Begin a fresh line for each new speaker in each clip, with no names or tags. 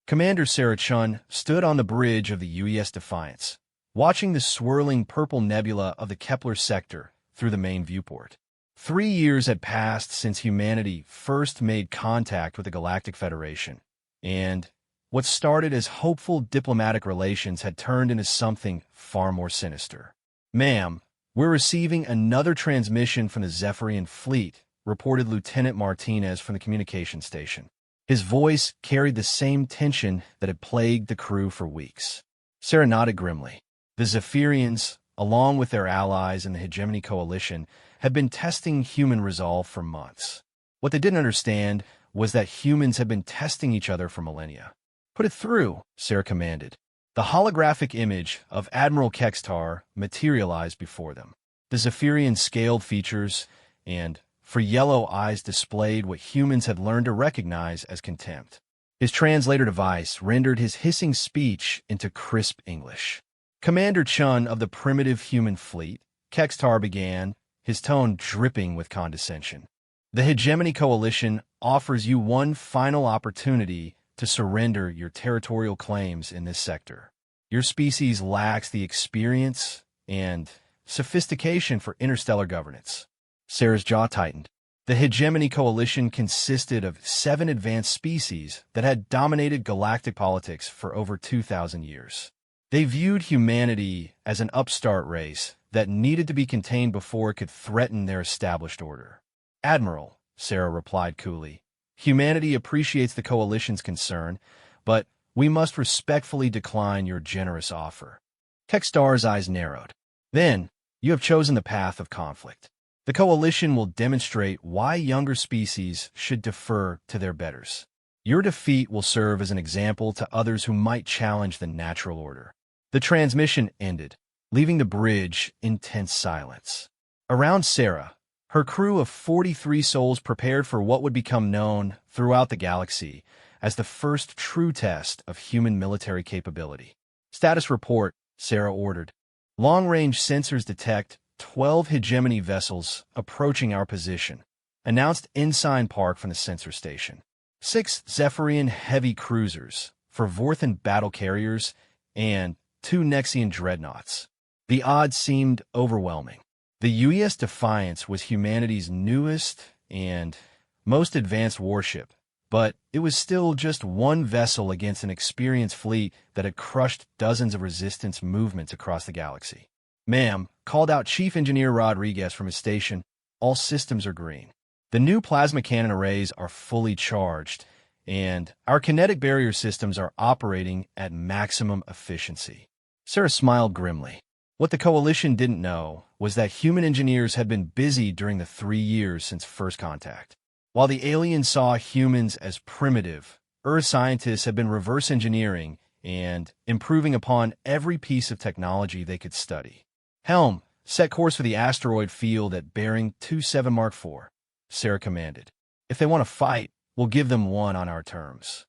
Commander Sarah Chun stood on the bridge of the UES Defiance, watching the swirling purple nebula of the Kepler sector through the main viewport. 3 years had passed since humanity first made contact with the Galactic Federation, and what started as hopeful diplomatic relations had turned into something far more sinister. "Ma'am, we're receiving another transmission from the Zephyrian fleet," reported Lieutenant Martinez from the communication station. His voice carried the same tension that had plagued the crew for weeks. Sarah nodded grimly. The Zephyrians, along with their allies in the Hegemony Coalition, had been testing human resolve for months. What they didn't understand was that humans had been testing each other for millennia. "Put it through," Sarah commanded. The holographic image of Admiral Kextar materialized before them. The Zephyrian scaled features and, for yellow eyes, displayed what humans had learned to recognize as contempt. His translator device rendered his hissing speech into crisp English. "Commander Chun of the primitive human fleet," Kextar began, his tone dripping with condescension. "The Hegemony Coalition offers you one final opportunity to surrender your territorial claims in this sector. Your species lacks the experience and sophistication for interstellar governance." Sarah's jaw tightened. The Hegemony Coalition consisted of 7 advanced species that had dominated galactic politics for over 2,000 years. They viewed humanity as an upstart race that needed to be contained before it could threaten their established order. "Admiral," Sarah replied coolly, "humanity appreciates the Coalition's concern, but we must respectfully decline your generous offer." Kextar's eyes narrowed. "Then, you have chosen the path of conflict. The Coalition will demonstrate why younger species should defer to their betters. Your defeat will serve as an example to others who might challenge the natural order." The transmission ended, leaving the bridge in tense silence. Around Sarah, her crew of 43 souls prepared for what would become known throughout the galaxy as the first true test of human military capability. "Status report," Sarah ordered. "Long-range sensors detect 12 hegemony vessels approaching our position," announced Ensign Park from the sensor station. 6 Zephyrian heavy cruisers, 4 Vorthan battle carriers, and 2 Nexian dreadnoughts. The odds seemed overwhelming. The UES Defiance was humanity's newest and most advanced warship, but it was still just one vessel against an experienced fleet that had crushed dozens of resistance movements across the galaxy. "Ma'am," called out Chief Engineer Rodriguez from his station, "all systems are green. The new plasma cannon arrays are fully charged, and our kinetic barrier systems are operating at maximum efficiency." Sarah smiled grimly. What the Coalition didn't know was that human engineers had been busy during the 3 years since first contact. While the aliens saw humans as primitive, Earth scientists had been reverse engineering and improving upon every piece of technology they could study. "Helm, set course for the asteroid field at bearing 27 Mark IV, Sarah commanded. "If they want to fight, we'll give them one on our terms."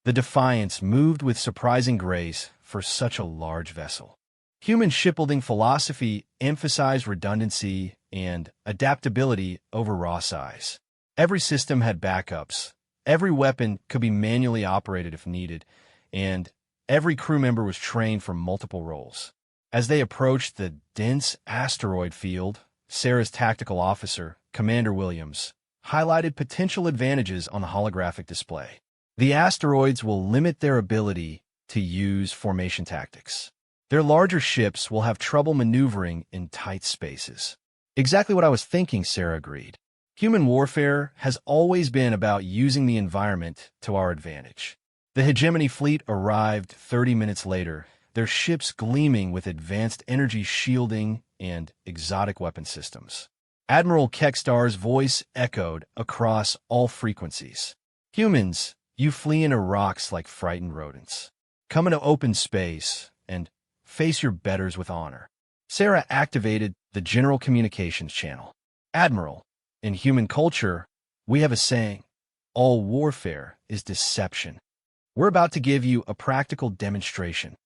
The Defiance moved with surprising grace for such a large vessel. Human shipbuilding philosophy emphasized redundancy and adaptability over raw size. Every system had backups, every weapon could be manually operated if needed, and every crew member was trained for multiple roles. As they approached the dense asteroid field, Sarah's tactical officer, Commander Williams, highlighted potential advantages on the holographic display. The asteroids will limit their ability to use formation tactics. Their larger ships will have trouble maneuvering in tight spaces. "Exactly what I was thinking," Sarah agreed. "Human warfare has always been about using the environment to our advantage." The Hegemony fleet arrived 30 minutes later, their ships gleaming with advanced energy shielding and exotic weapon systems. Admiral Kextar's voice echoed across all frequencies. "Humans, you flee into rocks like frightened rodents. Come into open space and face your betters with honor." Sarah activated the General Communications channel. "Admiral, in human culture, we have a saying, all warfare is deception. We're about to give you a practical demonstration."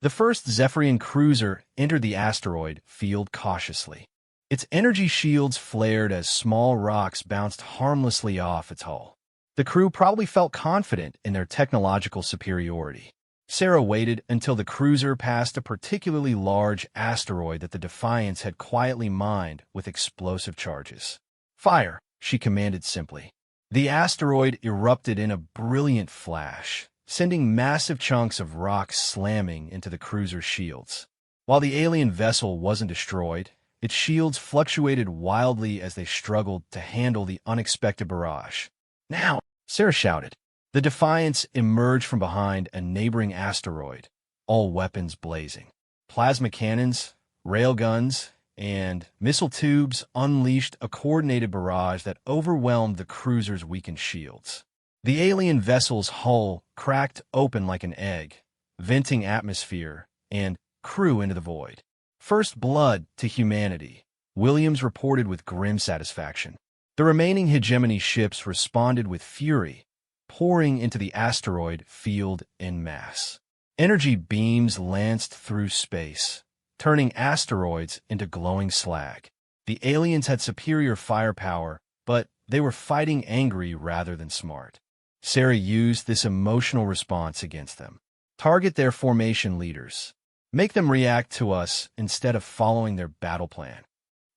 The first Zephyrian cruiser entered the asteroid field cautiously. Its energy shields flared as small rocks bounced harmlessly off its hull. The crew probably felt confident in their technological superiority. Sarah waited until the cruiser passed a particularly large asteroid that the Defiance had quietly mined with explosive charges. "Fire," she commanded simply. The asteroid erupted in a brilliant flash, sending massive chunks of rock slamming into the cruiser's shields. While the alien vessel wasn't destroyed, its shields fluctuated wildly as they struggled to handle the unexpected barrage. "Now!" Sarah shouted. The Defiance emerged from behind a neighboring asteroid, all weapons blazing. Plasma cannons, railguns, and missile tubes unleashed a coordinated barrage that overwhelmed the cruiser's weakened shields. The alien vessel's hull cracked open like an egg, venting atmosphere and crew into the void. "First blood to humanity," Williams reported with grim satisfaction. The remaining hegemony ships responded with fury, pouring into the asteroid field en masse. Energy beams lanced through space, turning asteroids into glowing slag. The aliens had superior firepower, but they were fighting angry rather than smart. Sarah used this emotional response against them. Target their formation leaders. Make them react to us instead of following their battle plan.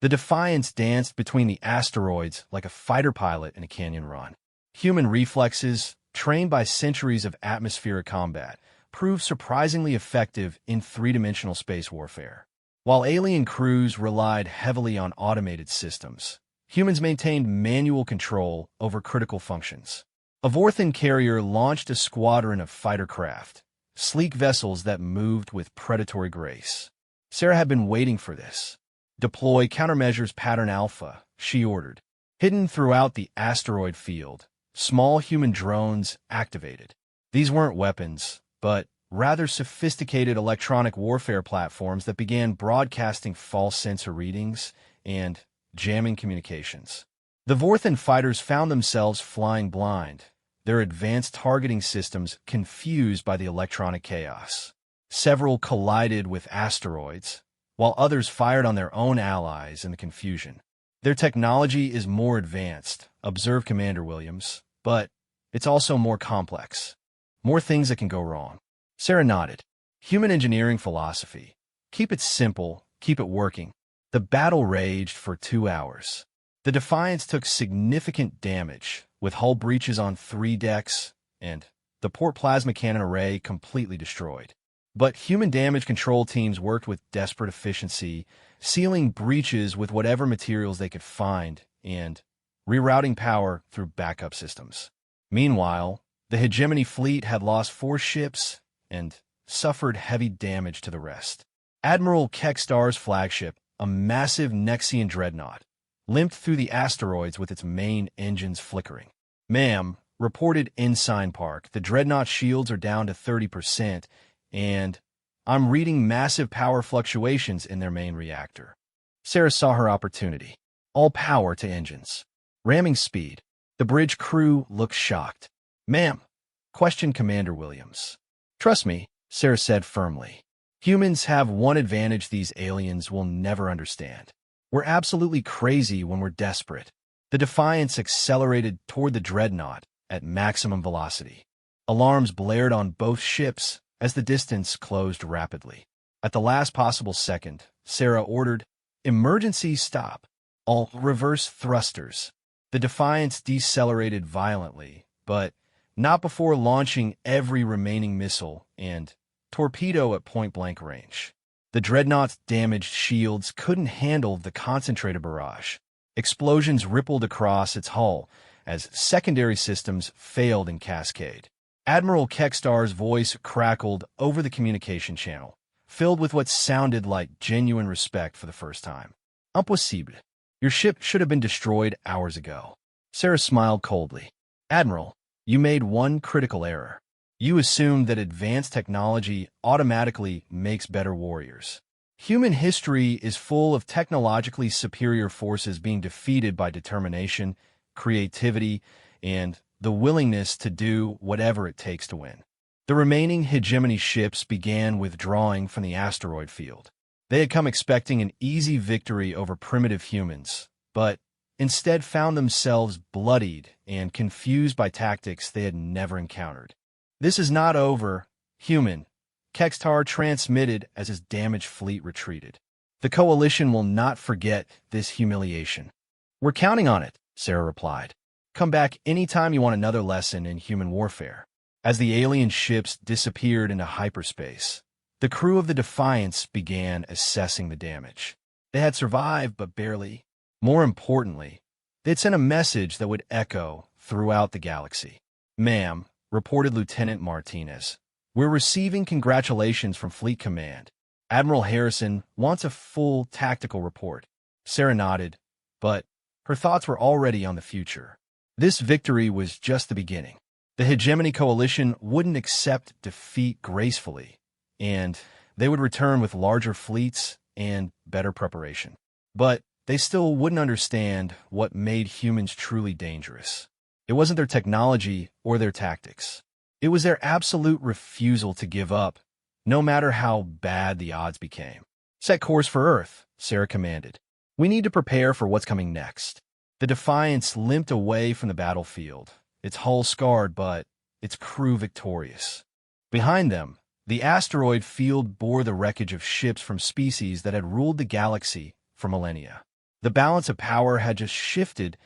The Defiance danced between the asteroids like a fighter pilot in a canyon run. Human reflexes, trained by centuries of atmospheric combat, proved surprisingly effective in three-dimensional space warfare. While alien crews relied heavily on automated systems, humans maintained manual control over critical functions. A Vorthan carrier launched a squadron of fighter craft, sleek vessels that moved with predatory grace. Sarah had been waiting for this. "Deploy countermeasures pattern alpha," she ordered. Hidden throughout the asteroid field, small human drones activated. These weren't weapons, but rather sophisticated electronic warfare platforms that began broadcasting false sensor readings and jamming communications. The Vorthan fighters found themselves flying blind, their advanced targeting systems confused by the electronic chaos. Several collided with asteroids, while others fired on their own allies in the confusion. "Their technology is more advanced," observed Commander Williams, "but it's also more complex. More things that can go wrong." Sarah nodded. Human engineering philosophy. Keep it simple, keep it working. The battle raged for 2 hours. The Defiance took significant damage, with hull breaches on 3 decks and the port plasma cannon array completely destroyed. But human damage control teams worked with desperate efficiency, sealing breaches with whatever materials they could find and rerouting power through backup systems. Meanwhile, the hegemony fleet had lost 4 ships and suffered heavy damage to the rest. Admiral Kekstar's flagship, a massive Nexian dreadnought, limped through the asteroids with its main engines flickering. "Ma'am," reported Ensign Park, "the dreadnought shields are down to 30%, and I'm reading massive power fluctuations in their main reactor." Sarah saw her opportunity. All power to engines. Ramming speed. The bridge crew looked shocked. "Ma'am," questioned Commander Williams. "Trust me," Sarah said firmly. "Humans have one advantage these aliens will never understand. We're absolutely crazy when we're desperate." The Defiance accelerated toward the dreadnought at maximum velocity. Alarms blared on both ships as the distance closed rapidly. At the last possible second, Sarah ordered, "Emergency stop. All reverse thrusters." The Defiance decelerated violently, but not before launching every remaining missile and torpedo at point-blank range. The dreadnought's damaged shields couldn't handle the concentrated barrage. Explosions rippled across its hull as secondary systems failed in cascade. Admiral Kekstar's voice crackled over the communication channel, filled with what sounded like genuine respect for the first time. "Impossible. Your ship should have been destroyed hours ago." Sarah smiled coldly. "Admiral, you made one critical error. You assumed that advanced technology automatically makes better warriors. Human history is full of technologically superior forces being defeated by determination, creativity, and the willingness to do whatever it takes to win." The remaining hegemony ships began withdrawing from the asteroid field. They had come expecting an easy victory over primitive humans, but instead found themselves bloodied and confused by tactics they had never encountered. "This is not over, human," Kextar transmitted as his damaged fleet retreated. "The Coalition will not forget this humiliation." "We're counting on it," Sarah replied. "Come back anytime you want another lesson in human warfare." As the alien ships disappeared into hyperspace, the crew of the Defiance began assessing the damage. They had survived, but barely. More importantly, they'd sent a message that would echo throughout the galaxy. "Ma'am," reported Lieutenant Martinez, "we're receiving congratulations from Fleet Command. Admiral Harrison wants a full tactical report." Sarah nodded, but her thoughts were already on the future. This victory was just the beginning. The Hegemony Coalition wouldn't accept defeat gracefully, and they would return with larger fleets and better preparation. But they still wouldn't understand what made humans truly dangerous. It wasn't their technology or their tactics. It was their absolute refusal to give up, no matter how bad the odds became. "Set course for Earth," Sarah commanded. "We need to prepare for what's coming next." The Defiance limped away from the battlefield, its hull scarred but its crew victorious. Behind them, the asteroid field bore the wreckage of ships from species that had ruled the galaxy for millennia. The balance of power had just shifted,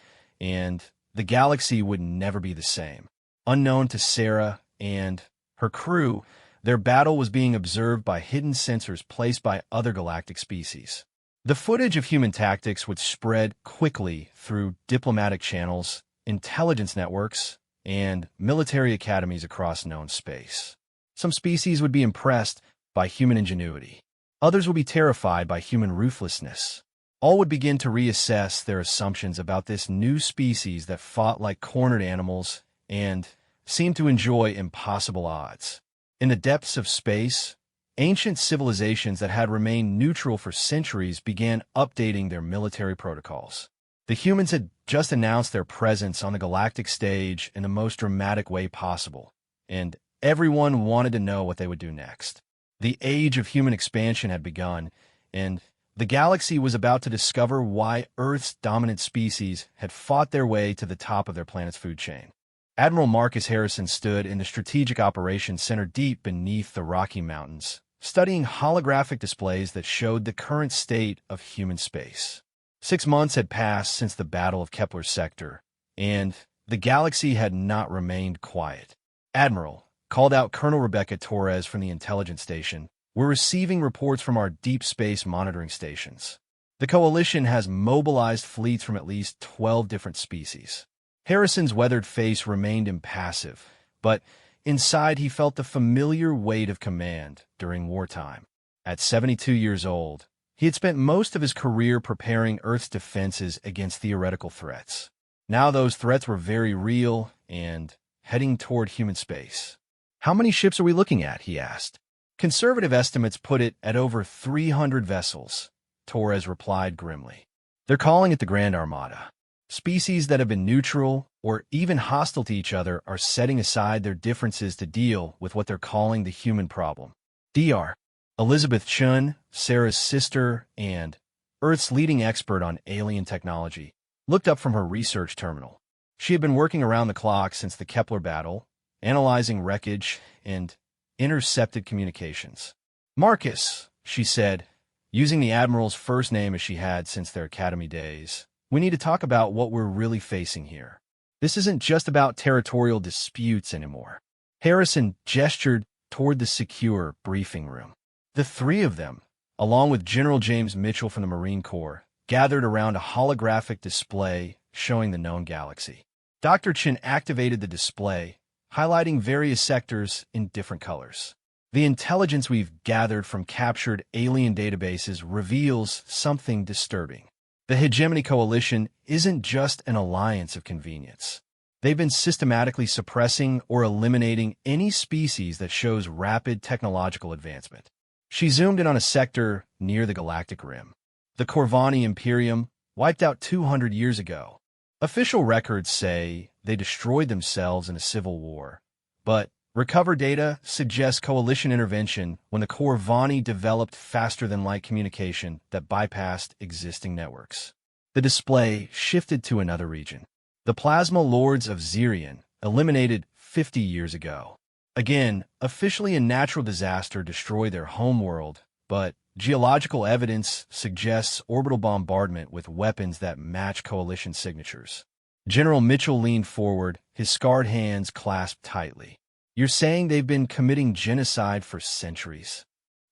and the galaxy would never be the same. Unknown to Sarah and her crew, their battle was being observed by hidden sensors placed by other galactic species. The footage of human tactics would spread quickly through diplomatic channels, intelligence networks, and military academies across known space. Some species would be impressed by human ingenuity. Others would be terrified by human ruthlessness. All would begin to reassess their assumptions about this new species that fought like cornered animals and seemed to enjoy impossible odds. In the depths of space, ancient civilizations that had remained neutral for centuries began updating their military protocols. The humans had just announced their presence on the galactic stage in the most dramatic way possible, and everyone wanted to know what they would do next. The age of human expansion had begun, and the galaxy was about to discover why Earth's dominant species had fought their way to the top of their planet's food chain. Admiral Marcus Harrison stood in the Strategic Operations Center deep beneath the Rocky Mountains, studying holographic displays that showed the current state of human space. 6 months had passed since the Battle of Kepler's sector, and the galaxy had not remained quiet. "Admiral," called out Colonel Rebecca Torres from the intelligence station, "we're receiving reports from our deep space monitoring stations. The Coalition has mobilized fleets from at least 12 different species." Harrison's weathered face remained impassive, but inside he felt the familiar weight of command during wartime. At 72 years old, he had spent most of his career preparing Earth's defenses against theoretical threats. Now those threats were very real and heading toward human space. "How many ships are we looking at?" he asked. "Conservative estimates put it at over 300 vessels," Torres replied grimly. "They're calling it the Grand Armada. Species that have been neutral or even hostile to each other are setting aside their differences to deal with what they're calling the human problem." Dr. Elizabeth Chun, Sarah's sister and Earth's leading expert on alien technology, looked up from her research terminal. She had been working around the clock since the Kepler battle, analyzing wreckage and intercepted communications. "Marcus," she said, using the Admiral's first name as she had since their academy days, "we need to talk about what we're really facing here. This isn't just about territorial disputes anymore." Harrison gestured toward the secure briefing room. The three of them, along with General James Mitchell from the Marine Corps, gathered around a holographic display showing the known galaxy. Dr. Chin activated the display, highlighting various sectors in different colors. "The intelligence we've gathered from captured alien databases reveals something disturbing. The Hegemony Coalition isn't just an alliance of convenience. They've been systematically suppressing or eliminating any species that shows rapid technological advancement." She zoomed in on a sector near the galactic rim. The Corvani Imperium wiped out 200 years ago. Official records say they destroyed themselves in a civil war, but recovered data suggests Coalition intervention when the Corvani developed faster-than-light communication that bypassed existing networks. The display shifted to another region. The plasma lords of Xerion, eliminated 50 years ago. Again, officially a natural disaster destroyed their homeworld, but geological evidence suggests orbital bombardment with weapons that match Coalition signatures. General Mitchell leaned forward, his scarred hands clasped tightly. You're saying they've been committing genocide for centuries?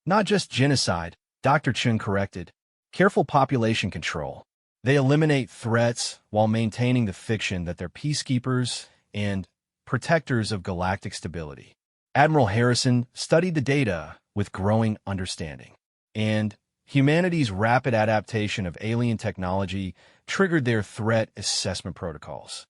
Not just genocide, Dr. Chun corrected. Careful population control. They eliminate threats while maintaining the fiction that they're peacekeepers and protectors of galactic stability. Admiral Harrison studied the data with growing understanding, and humanity's rapid adaptation of alien technology triggered their threat assessment protocols.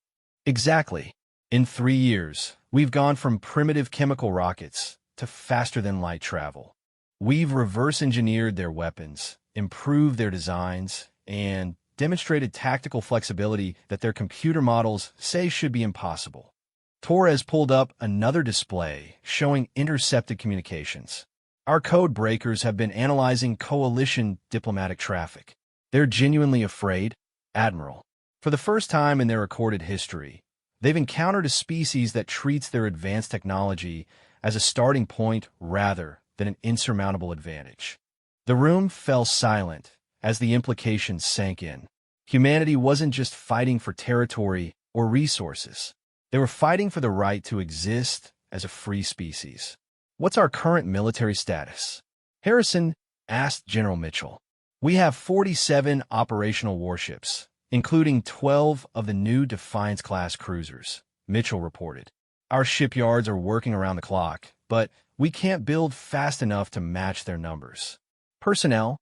Exactly. In 3 years, we've gone from primitive chemical rockets to faster-than-light travel. We've reverse-engineered their weapons, improved their designs, and demonstrated tactical flexibility that their computer models say should be impossible. Torres pulled up another display showing intercepted communications. Our code breakers have been analyzing Coalition diplomatic traffic. They're genuinely afraid, Admiral. For the first time in their recorded history, they've encountered a species that treats their advanced technology as a starting point rather than an insurmountable advantage. The room fell silent as the implications sank in. Humanity wasn't just fighting for territory or resources. They were fighting for the right to exist as a free species. What's our current military status? Harrison asked General Mitchell. We have 47 operational warships, including 12 of the new Defiance-class cruisers, Mitchell reported. Our shipyards are working around the clock, but we can't build fast enough to match their numbers. Personnel?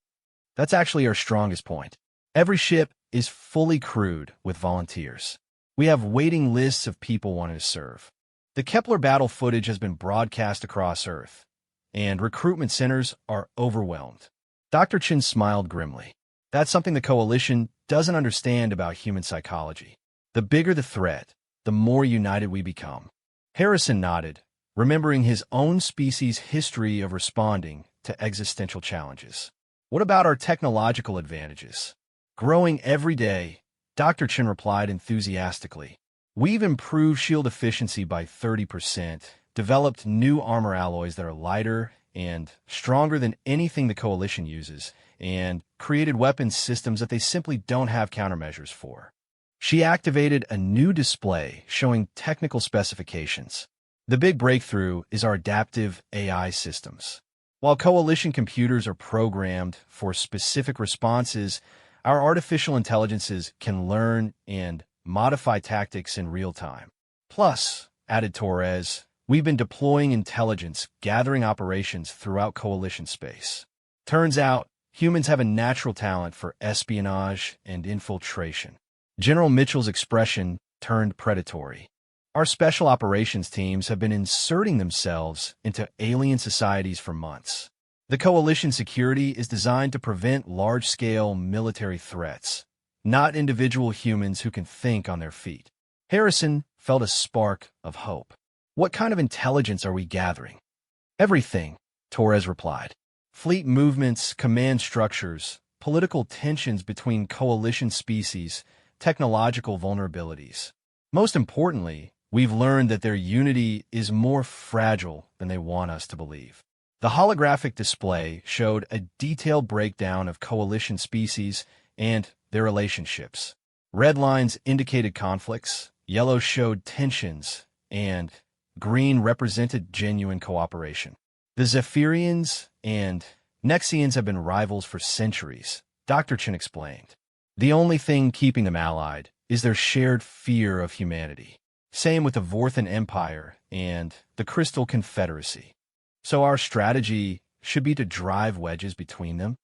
That's actually our strongest point. Every ship is fully crewed with volunteers. We have waiting lists of people wanting to serve. The Kepler battle footage has been broadcast across Earth, and recruitment centers are overwhelmed. Dr. Chin smiled grimly. That's something the Coalition doesn't understand about human psychology. The bigger the threat, the more united we become. Harrison nodded, remembering his own species' history of responding to existential challenges. What about our technological advantages? Growing every day, Dr. Chin replied enthusiastically. We've improved shield efficiency by 30%, developed new armor alloys that are lighter and stronger than anything the Coalition uses, and created weapons systems that they simply don't have countermeasures for. She activated a new display showing technical specifications. The big breakthrough is our adaptive AI systems. While Coalition computers are programmed for specific responses, our artificial intelligences can learn and modify tactics in real time. Plus, added Torres, we've been deploying intelligence gathering operations throughout Coalition space. Turns out, humans have a natural talent for espionage and infiltration. General Mitchell's expression turned predatory. Our special operations teams have been inserting themselves into alien societies for months. The Coalition security is designed to prevent large-scale military threats, not individual humans who can think on their feet. Harrison felt a spark of hope. What kind of intelligence are we gathering? Everything, Torres replied. Fleet movements, command structures, political tensions between Coalition species, technological vulnerabilities. Most importantly, we've learned that their unity is more fragile than they want us to believe. The holographic display showed a detailed breakdown of Coalition species and their relationships. Red lines indicated conflicts, yellow showed tensions, and green represented genuine cooperation. The Zephyrians and Nexians have been rivals for centuries, Dr. Chin explained. The only thing keeping them allied is their shared fear of humanity. Same with the Vorthan Empire and the Crystal Confederacy. So our strategy should be to drive wedges between them?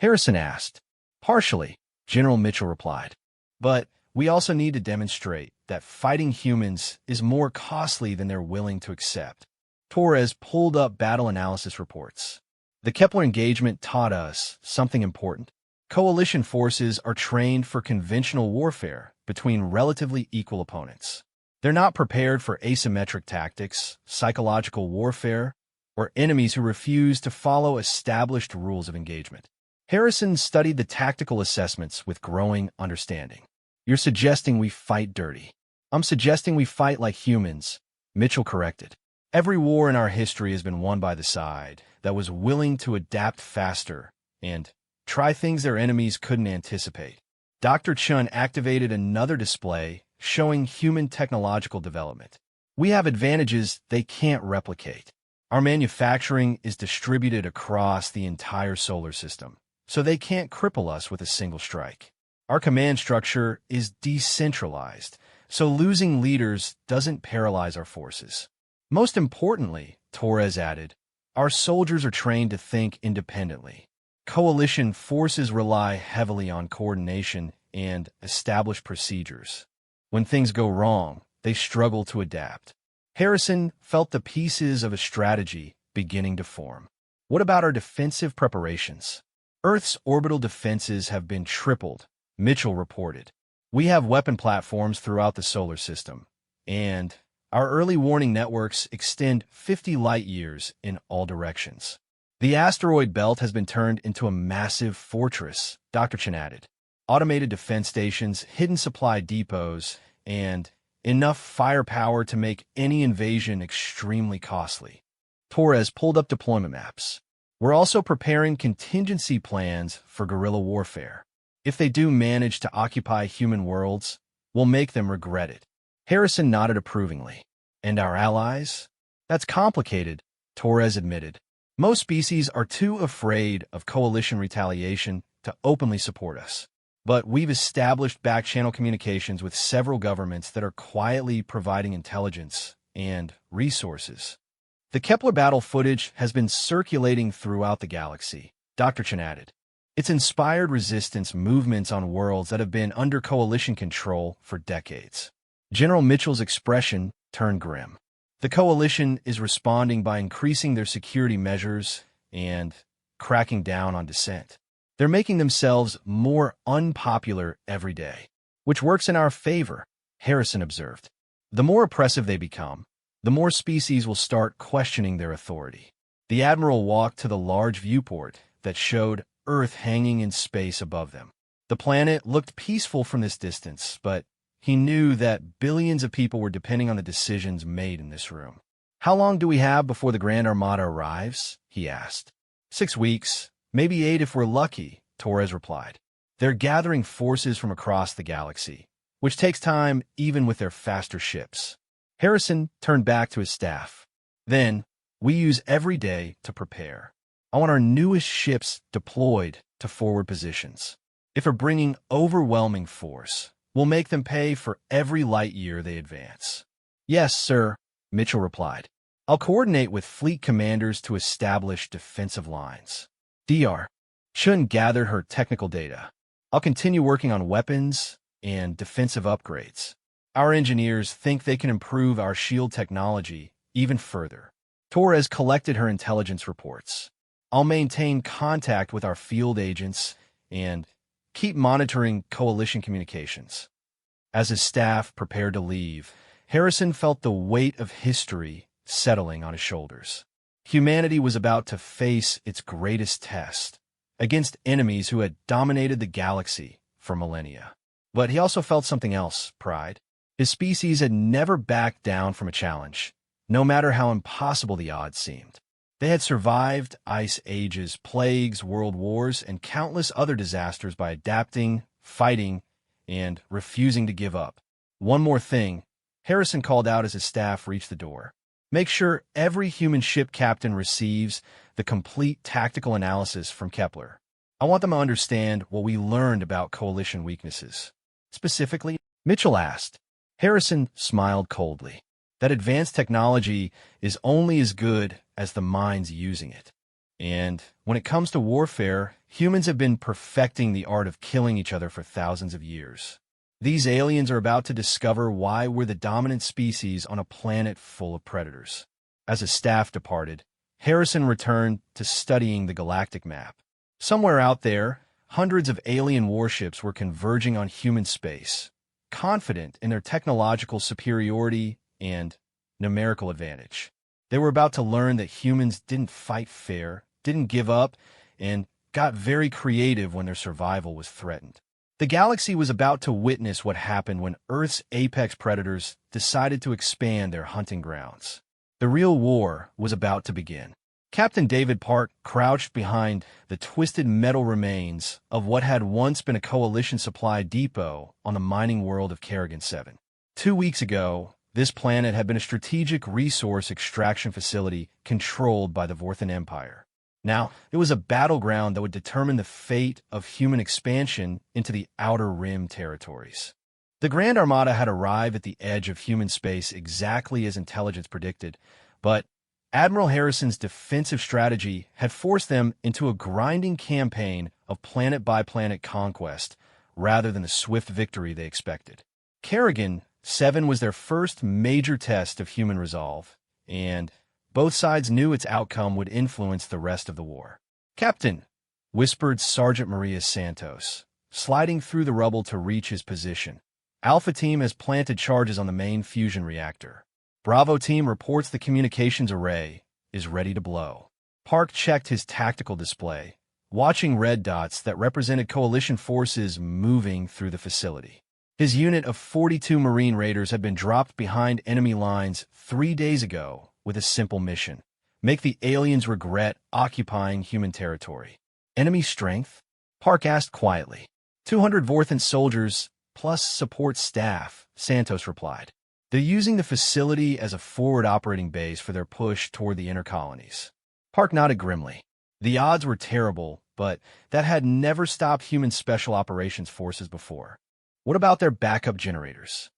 Harrison asked. Partially, General Mitchell replied. But we also need to demonstrate that fighting humans is more costly than they're willing to accept. Torres pulled up battle analysis reports. The Kepler engagement taught us something important. Coalition forces are trained for conventional warfare between relatively equal opponents. They're not prepared for asymmetric tactics, psychological warfare, or enemies who refuse to follow established rules of engagement. Harrison studied the tactical assessments with growing understanding. You're suggesting we fight dirty. I'm suggesting we fight like humans, Mitchell corrected. Every war in our history has been won by the side that was willing to adapt faster and try things their enemies couldn't anticipate. Dr. Chun activated another display showing human technological development. We have advantages they can't replicate. Our manufacturing is distributed across the entire solar system, so they can't cripple us with a single strike. Our command structure is decentralized, so losing leaders doesn't paralyze our forces. Most importantly, Torres added, our soldiers are trained to think independently. Coalition forces rely heavily on coordination and established procedures. When things go wrong, they struggle to adapt. Harrison felt the pieces of a strategy beginning to form. What about our defensive preparations? Earth's orbital defenses have been tripled, Mitchell reported. We have weapon platforms throughout the solar system, and our early warning networks extend 50 light-years in all directions. The asteroid belt has been turned into a massive fortress, Dr. Chen added. Automated defense stations, hidden supply depots, and enough firepower to make any invasion extremely costly. Torres pulled up deployment maps. We're also preparing contingency plans for guerrilla warfare. If they do manage to occupy human worlds, we'll make them regret it. Harrison nodded approvingly. And our allies? That's complicated, Torres admitted. Most species are too afraid of coalition retaliation to openly support us. But we've established back-channel communications with several governments that are quietly providing intelligence and resources. The Kepler battle footage has been circulating throughout the galaxy, Dr. Chen added. It's inspired resistance movements on worlds that have been under coalition control for decades. General Mitchell's expression turned grim. The coalition is responding by increasing their security measures and cracking down on dissent. They're making themselves more unpopular every day, which works in our favor, Harrison observed. The more oppressive they become, the more species will start questioning their authority. The Admiral walked to the large viewport that showed Earth hanging in space above them. The planet looked peaceful from this distance, but he knew that billions of people were depending on the decisions made in this room. How long do we have before the Grand Armada arrives? He asked. 6 weeks. Maybe 8 if we're lucky, Torres replied. They're gathering forces from across the galaxy, which takes time even with their faster ships. Harrison turned back to his staff. Then, we use every day to prepare. I want our newest ships deployed to forward positions. If we're bringing overwhelming force, we'll make them pay for every light year they advance. Yes, sir, Mitchell replied. I'll coordinate with fleet commanders to establish defensive lines. Dr. Chun gathered her technical data. I'll continue working on weapons and defensive upgrades. Our engineers think they can improve our shield technology even further. Torres collected her intelligence reports. I'll maintain contact with our field agents and keep monitoring coalition communications. As his staff prepared to leave, Harrison felt the weight of history settling on his shoulders. Humanity was about to face its greatest test against enemies who had dominated the galaxy for millennia. But he also felt something else, pride. His species had never backed down from a challenge, no matter how impossible the odds seemed. They had survived ice ages, plagues, world wars, and countless other disasters by adapting, fighting, and refusing to give up. One more thing, Harrison called out as his staff reached the door. Make sure every human ship captain receives the complete tactical analysis from Kepler. I want them to understand what we learned about coalition weaknesses. Specifically, Mitchell asked. Harrison smiled coldly. That advanced technology is only as good as the minds using it. And when it comes to warfare, humans have been perfecting the art of killing each other for thousands of years. These aliens are about to discover why we're the dominant species on a planet full of predators. As his staff departed, Harrison returned to studying the galactic map. Somewhere out there, hundreds of alien warships were converging on human space, confident in their technological superiority and numerical advantage. They were about to learn that humans didn't fight fair, didn't give up, and got very creative when their survival was threatened. The galaxy was about to witness what happened when Earth's apex predators decided to expand their hunting grounds. The real war was about to begin. Captain David Park crouched behind the twisted metal remains of what had once been a Coalition supply depot on the mining world of Kerrigan 7. 2 weeks ago, this planet had been a strategic resource extraction facility controlled by the Vorthan Empire. Now, it was a battleground that would determine the fate of human expansion into the Outer Rim territories. The Grand Armada had arrived at the edge of human space exactly as intelligence predicted, but Admiral Harrison's defensive strategy had forced them into a grinding campaign of planet-by-planet conquest rather than the swift victory they expected. Kerrigan 7 was their first major test of human resolve, and both sides knew its outcome would influence the rest of the war. "Captain," whispered Sergeant Maria Santos, sliding through the rubble to reach his position. "Alpha Team has planted charges on the main fusion reactor. Bravo Team reports the communications array is ready to blow." Park checked his tactical display, watching red dots that represented Coalition forces moving through the facility. His unit of 42 Marine Raiders had been dropped behind enemy lines 3 days ago with a simple mission: make the aliens regret occupying human territory. "Enemy strength?" Park asked quietly. 200 Vorthan soldiers plus support staff, Santos replied. "They're using the facility as a forward operating base for their push toward the inner colonies." Park nodded grimly. The odds were terrible, but that had never stopped human special operations forces before. "What about their backup generators?"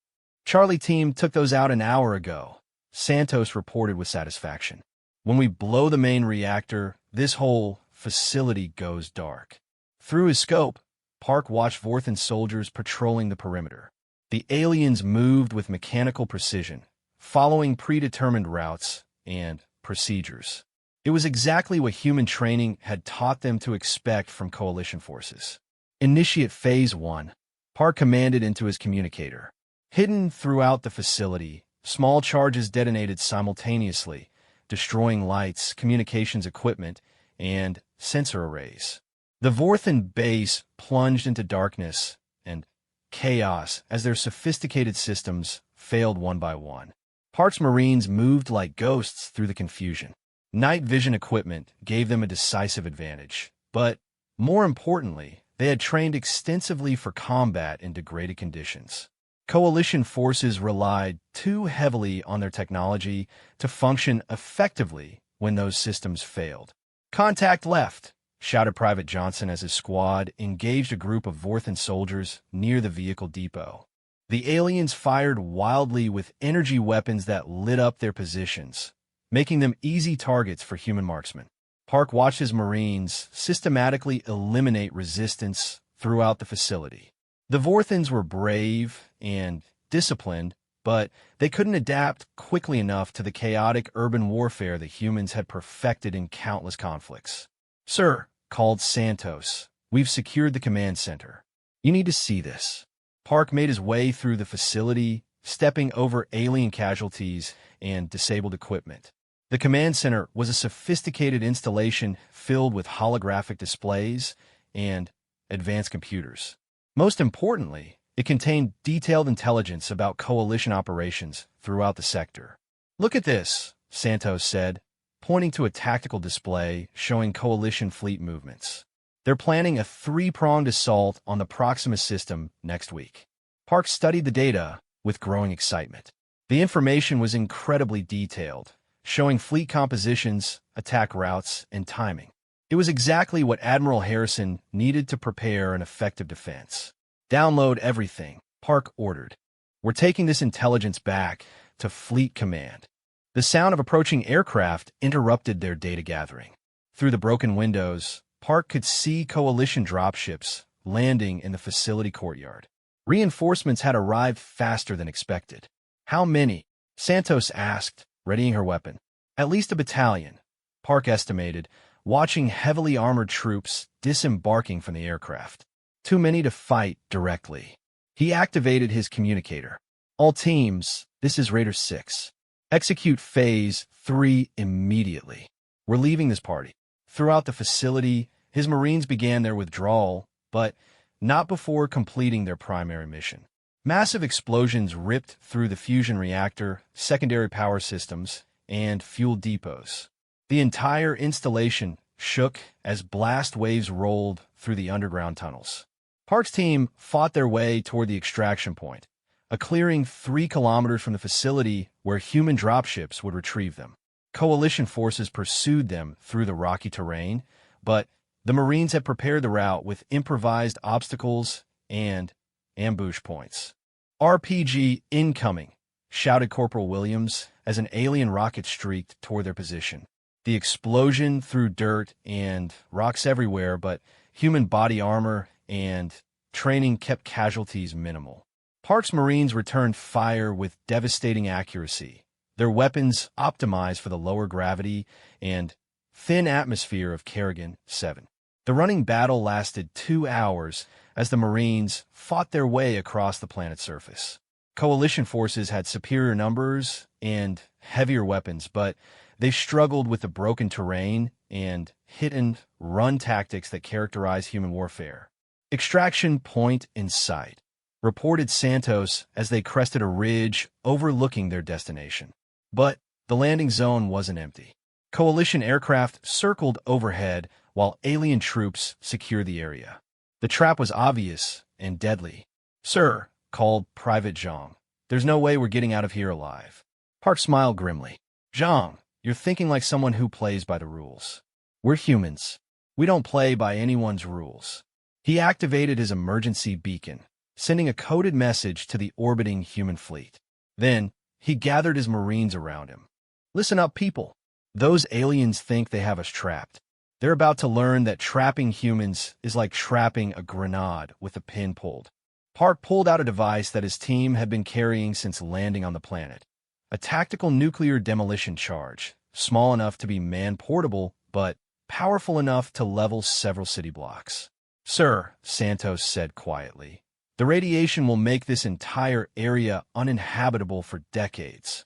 "Charlie Team took those out an hour ago," Santos reported with satisfaction. "When we blow the main reactor, this whole facility goes dark." Through his scope, Park watched Vorthan soldiers patrolling the perimeter. The aliens moved with mechanical precision, following predetermined routes and procedures. It was exactly what human training had taught them to expect from Coalition forces. "Initiate Phase 1, Park commanded into his communicator. Hidden throughout the facility, small charges detonated simultaneously, destroying lights, communications equipment, and sensor arrays. The Vorthan base plunged into darkness and chaos as their sophisticated systems failed one by one. Park's Marines moved like ghosts through the confusion. Night vision equipment gave them a decisive advantage, but more importantly, they had trained extensively for combat in degraded conditions. Coalition forces relied too heavily on their technology to function effectively when those systems failed. "Contact left," shouted Private Johnson as his squad engaged a group of Vorthan soldiers near the vehicle depot. The aliens fired wildly with energy weapons that lit up their positions, making them easy targets for human marksmen. Park watched his Marines systematically eliminate resistance throughout the facility. The Vorthans were brave and disciplined, but they couldn't adapt quickly enough to the chaotic urban warfare the humans had perfected in countless conflicts. "Sir," called Santos, "we've secured the command center. You need to see this." Park made his way through the facility, stepping over alien casualties and disabled equipment. The command center was a sophisticated installation filled with holographic displays and advanced computers. Most importantly, it contained detailed intelligence about Coalition operations throughout the sector. "Look at this," Santos said, pointing to a tactical display showing Coalition fleet movements. "They're planning a 3-pronged assault on the Proxima system next week." Park studied the data with growing excitement. The information was incredibly detailed, showing fleet compositions, attack routes, and timing. It was exactly what Admiral Harrison needed to prepare an effective defense. "Download everything," Park ordered. "We're taking this intelligence back to Fleet Command." The sound of approaching aircraft interrupted their data gathering. Through the broken windows, Park could see Coalition dropships landing in the facility courtyard. Reinforcements had arrived faster than expected. "How many?" Santos asked, readying her weapon. "At least a battalion," Park estimated, watching heavily armored troops disembarking from the aircraft. "Too many to fight directly." He activated his communicator. "All teams, this is Raider 6. Execute Phase 3 immediately. We're leaving this party." Throughout the facility, His Marines began their withdrawal, but not before completing their primary mission. Massive explosions ripped through the fusion reactor, secondary power systems, and fuel depots. The entire installation shook as blast waves rolled through the underground tunnels. Park's team fought their way toward the extraction point, a clearing 3 kilometers from the facility where human dropships would retrieve them. Coalition forces pursued them through the rocky terrain, but the Marines had prepared the route with improvised obstacles and ambush points. "RPG incoming," shouted Corporal Williams as an alien rocket streaked toward their position. The explosion threw dirt and rocks everywhere, but human body armor and training kept casualties minimal. Park's Marines returned fire with devastating accuracy, their weapons optimized for the lower gravity and thin atmosphere of Kerrigan 7. The running battle lasted 2 hours as the Marines fought their way across the planet's surface. Coalition forces had superior numbers and heavier weapons, but they struggled with the broken terrain and hit-and-run tactics that characterize human warfare. "Extraction point in sight," reported Santos as they crested a ridge overlooking their destination. But the landing zone wasn't empty. Coalition aircraft circled overhead while alien troops secured the area. The trap was obvious and deadly. "Sir," called Private Zhang, "there's no way we're getting out of here alive." Park smiled grimly. "Zhang, you're thinking like someone who plays by the rules. We're humans. We don't play by anyone's rules." He activated his emergency beacon, sending a coded message to the orbiting human fleet. Then, he gathered his Marines around him. "Listen up, people. Those aliens think they have us trapped. They're about to learn that trapping humans is like trapping a grenade with a pin pulled." Park pulled out a device that his team had been carrying since landing on the planet. A tactical nuclear demolition charge, small enough to be man-portable, but powerful enough to level several city blocks. "Sir," Santos said quietly, "the radiation will make this entire area uninhabitable for decades."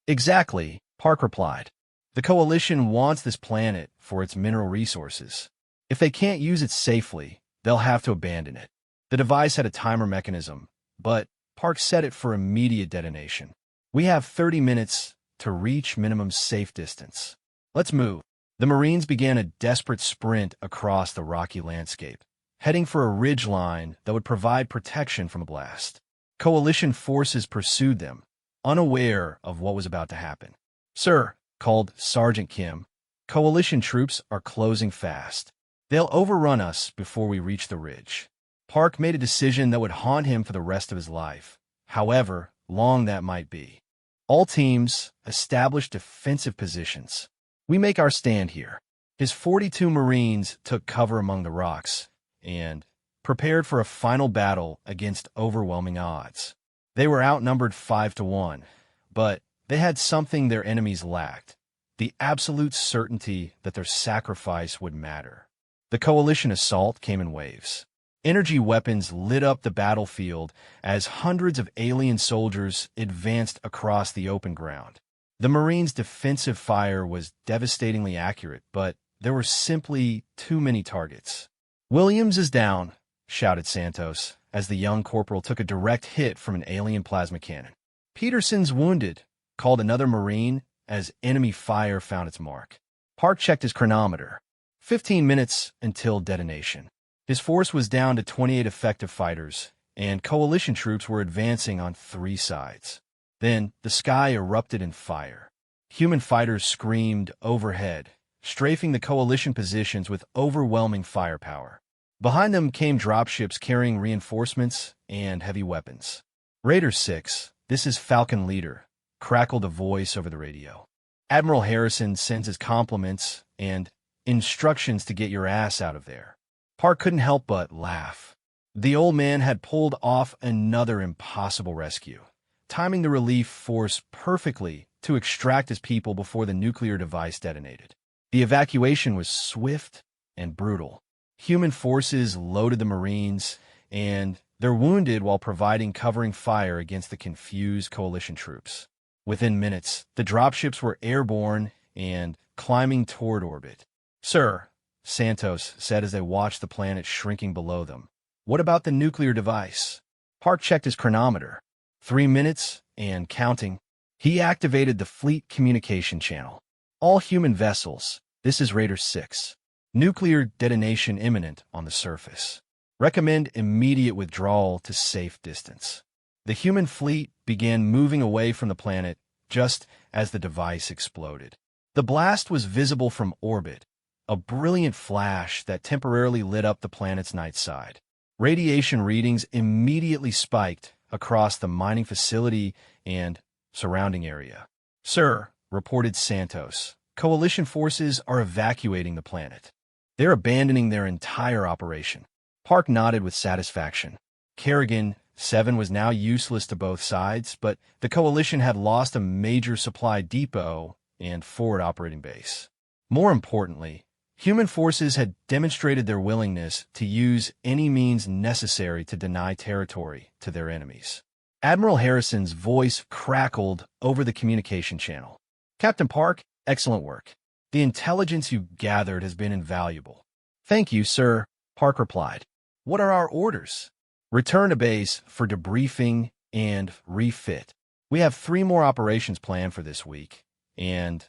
"Exactly," Park replied. "The Coalition wants this planet for its mineral resources. If they can't use it safely, they'll have to abandon it." The device had a timer mechanism, but Park set it for immediate detonation. "We have 30 minutes to reach minimum safe distance. Let's move." The Marines began a desperate sprint across the rocky landscape, heading for a ridge line that would provide protection from a blast. Coalition forces pursued them, unaware of what was about to happen. "Sir," called Sergeant Kim, "Coalition troops are closing fast. They'll overrun us before we reach the ridge." Park made a decision that would haunt him for the rest of his life, however long that might be. "All teams, establish defensive positions. We make our stand here." His 42 Marines took cover among the rocks and prepared for a final battle against overwhelming odds. They were outnumbered 5-1, but they had something their enemies lacked: the absolute certainty that their sacrifice would matter. The Coalition assault came in waves. Energy weapons lit up the battlefield as hundreds of alien soldiers advanced across the open ground. The Marines' defensive fire was devastatingly accurate, but there were simply too many targets. "Williams is down," shouted Santos, as the young corporal took a direct hit from an alien plasma cannon. "Peterson's wounded," called another Marine as enemy fire found its mark. Park checked his chronometer. 15 minutes until detonation. His force was down to 28 effective fighters, and Coalition troops were advancing on 3 sides. Then the sky erupted in fire. Human fighters screamed overhead, strafing the Coalition positions with overwhelming firepower. Behind them came dropships carrying reinforcements and heavy weapons. "Raider 6, this is Falcon Leader," crackled a voice over the radio. "Admiral Harrison sends his compliments and instructions to get your ass out of there." Park couldn't help but laugh. The old man had pulled off another impossible rescue, timing the relief force perfectly to extract his people before the nuclear device detonated. The evacuation was swift and brutal. Human forces loaded the Marines, and they're wounded while providing covering fire against the confused Coalition troops. Within minutes, the dropships were airborne and climbing toward orbit. "Sir," Santos said as they watched the planet shrinking below them. What about the nuclear device? Park checked his chronometer. 3 minutes, and counting. He activated the fleet communication channel. All human vessels, this is Raider 6. Nuclear detonation imminent on the surface. Recommend immediate withdrawal to safe distance. The human fleet began moving away from the planet just as the device exploded. The blast was visible from orbit, a brilliant flash that temporarily lit up the planet's night side. Radiation readings immediately spiked across the mining facility and surrounding area. Sir, reported Santos, Coalition forces are evacuating the planet. They're abandoning their entire operation. Park nodded with satisfaction. Kerrigan, 7 was now useless to both sides, but the Coalition had lost a major supply depot and forward operating base. More importantly, human forces had demonstrated their willingness to use any means necessary to deny territory to their enemies. Admiral Harrison's voice crackled over the communication channel. Captain Park, excellent work. The intelligence you gathered has been invaluable. Thank you, sir, Park replied. What are our orders? Return to base for debriefing and refit. We have 3 more operations planned for this week, and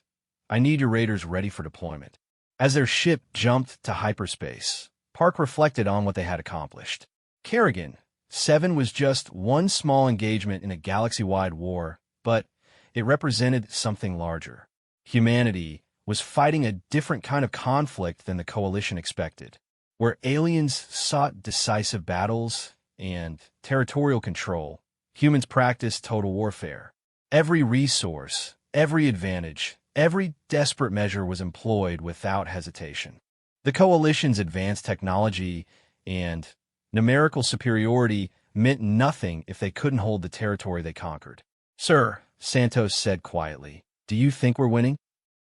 I need your raiders ready for deployment. As their ship jumped to hyperspace, Park reflected on what they had accomplished. Kerrigan, 7 was just one small engagement in a galaxy-wide war, but it represented something larger. Humanity was fighting a different kind of conflict than the Coalition expected, where aliens sought decisive battles and territorial control. Humans practiced total warfare. Every resource, every advantage, every desperate measure was employed without hesitation. The Coalition's advanced technology and numerical superiority meant nothing if they couldn't hold the territory they conquered. Sir, Santos said quietly, do you think we're winning?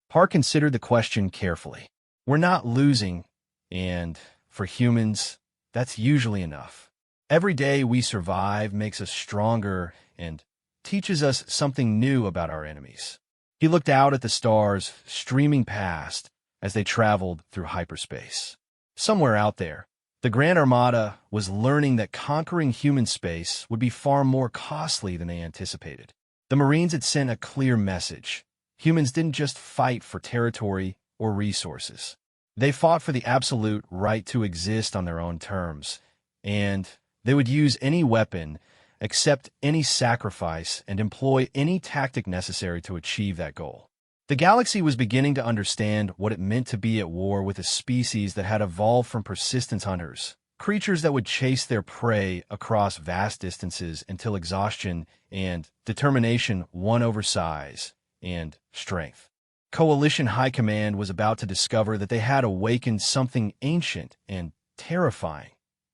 Park considered the question carefully. We're not losing, and for humans, that's usually enough. Every day we survive makes us stronger and teaches us something new about our enemies. He looked out at the stars streaming past as they traveled through hyperspace. Somewhere out there, the Grand Armada was learning that conquering human space would be far more costly than they anticipated. The Marines had sent a clear message. Humans didn't just fight for territory or resources. They fought for the absolute right to exist on their own terms, and they would use any weapon, accept any sacrifice, and employ any tactic necessary to achieve that goal. The galaxy was beginning to understand what it meant to be at war with a species that had evolved from persistence hunters, creatures that would chase their prey across vast distances until exhaustion and determination won over size and strength. Coalition High Command was about to discover that they had awakened something ancient and terrifying.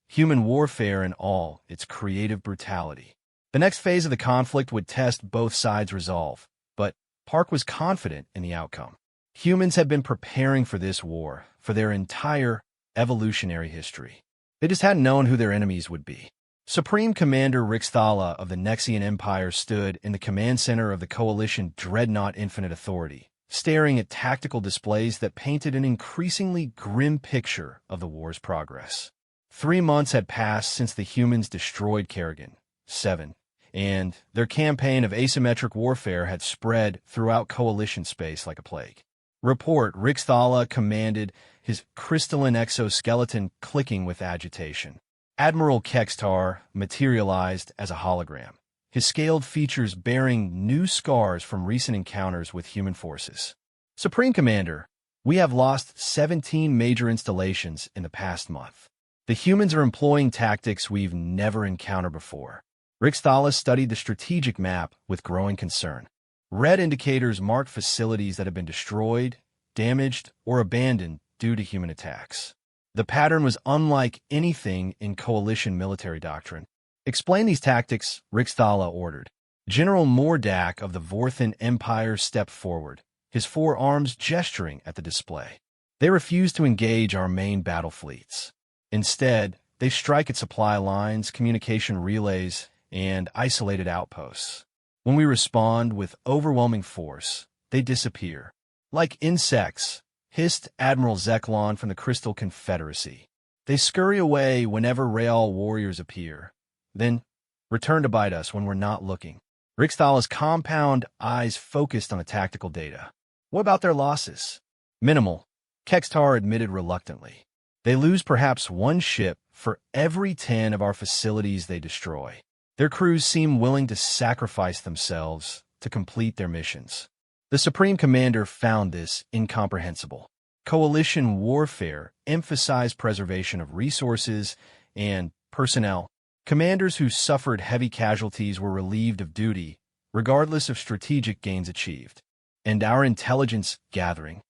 Human warfare in all its creative brutality. The next phase of the conflict would test both sides' resolve, but Park was confident in the outcome. Humans had been preparing for this war for their entire evolutionary history. They just hadn't known who their enemies would be. Supreme Commander Rixthala of the Nexian Empire stood in the command center of the Coalition Dreadnought Infinite Authority, staring at tactical displays that painted an increasingly grim picture of the war's progress. 3 months had passed since the humans destroyed Kerrigan, 7, and their campaign of asymmetric warfare had spread throughout Coalition space like a plague. Report, Rixthala commanded, his crystalline exoskeleton clicking with agitation. Admiral Kextar materialized as a hologram, his scaled features bearing new scars from recent encounters with human forces. Supreme Commander, we have lost 17 major installations in the past month. The humans are employing tactics we've never encountered before. Rixthala studied the strategic map with growing concern. Red indicators marked facilities that had been destroyed, damaged, or abandoned due to human attacks. The pattern was unlike anything in Coalition military doctrine. Explain these tactics, Rixthala ordered. General Mordak of the Vorthan Empire stepped forward, his 4 arms gesturing at the display. They refused to engage our main battle fleets. Instead, they strike at supply lines, communication relays, and isolated outposts. When we respond with overwhelming force, they disappear. Like insects, hissed Admiral Zeklon from the Crystal Confederacy. They scurry away whenever Real warriors appear, then return to bite us when we're not looking. Rixthala's compound eyes focused on the tactical data. What about their losses? Minimal, Kextar admitted reluctantly. They lose perhaps one ship for every 10 of our facilities they destroy. Their crews seem willing to sacrifice themselves to complete their missions. The Supreme Commander found this incomprehensible. Coalition warfare emphasized preservation of resources and personnel. Commanders who suffered heavy casualties were relieved of duty, regardless of strategic gains achieved. And our intelligence gathering?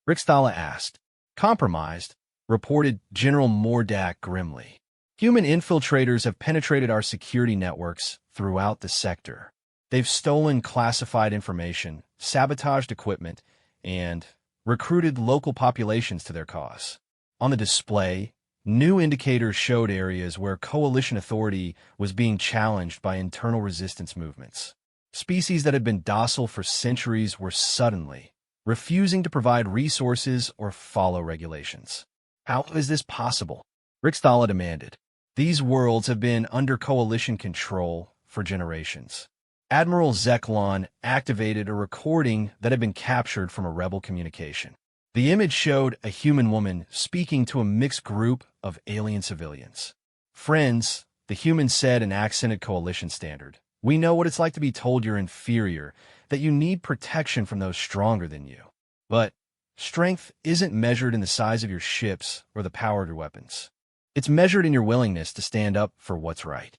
Rixthala asked. Compromised, reported General Mordak grimly. Human infiltrators have penetrated our security networks throughout the sector. They've stolen classified information, sabotaged equipment, and recruited local populations to their cause. On the display, new indicators showed areas where coalition authority was being challenged by internal resistance movements. Species that had been docile for centuries were suddenly refusing to provide resources or follow regulations. How is this possible? Rixthala demanded. These worlds have been under coalition control for generations. Admiral Zeklon activated a recording that had been captured from a rebel communication. The image showed a human woman speaking to a mixed group of alien civilians. Friends, the human said in accented coalition standard, we know what it's like to be told you're inferior, that you need protection from those stronger than you. But strength isn't measured in the size of your ships or the power of your weapons. It's measured in your willingness to stand up for what's right.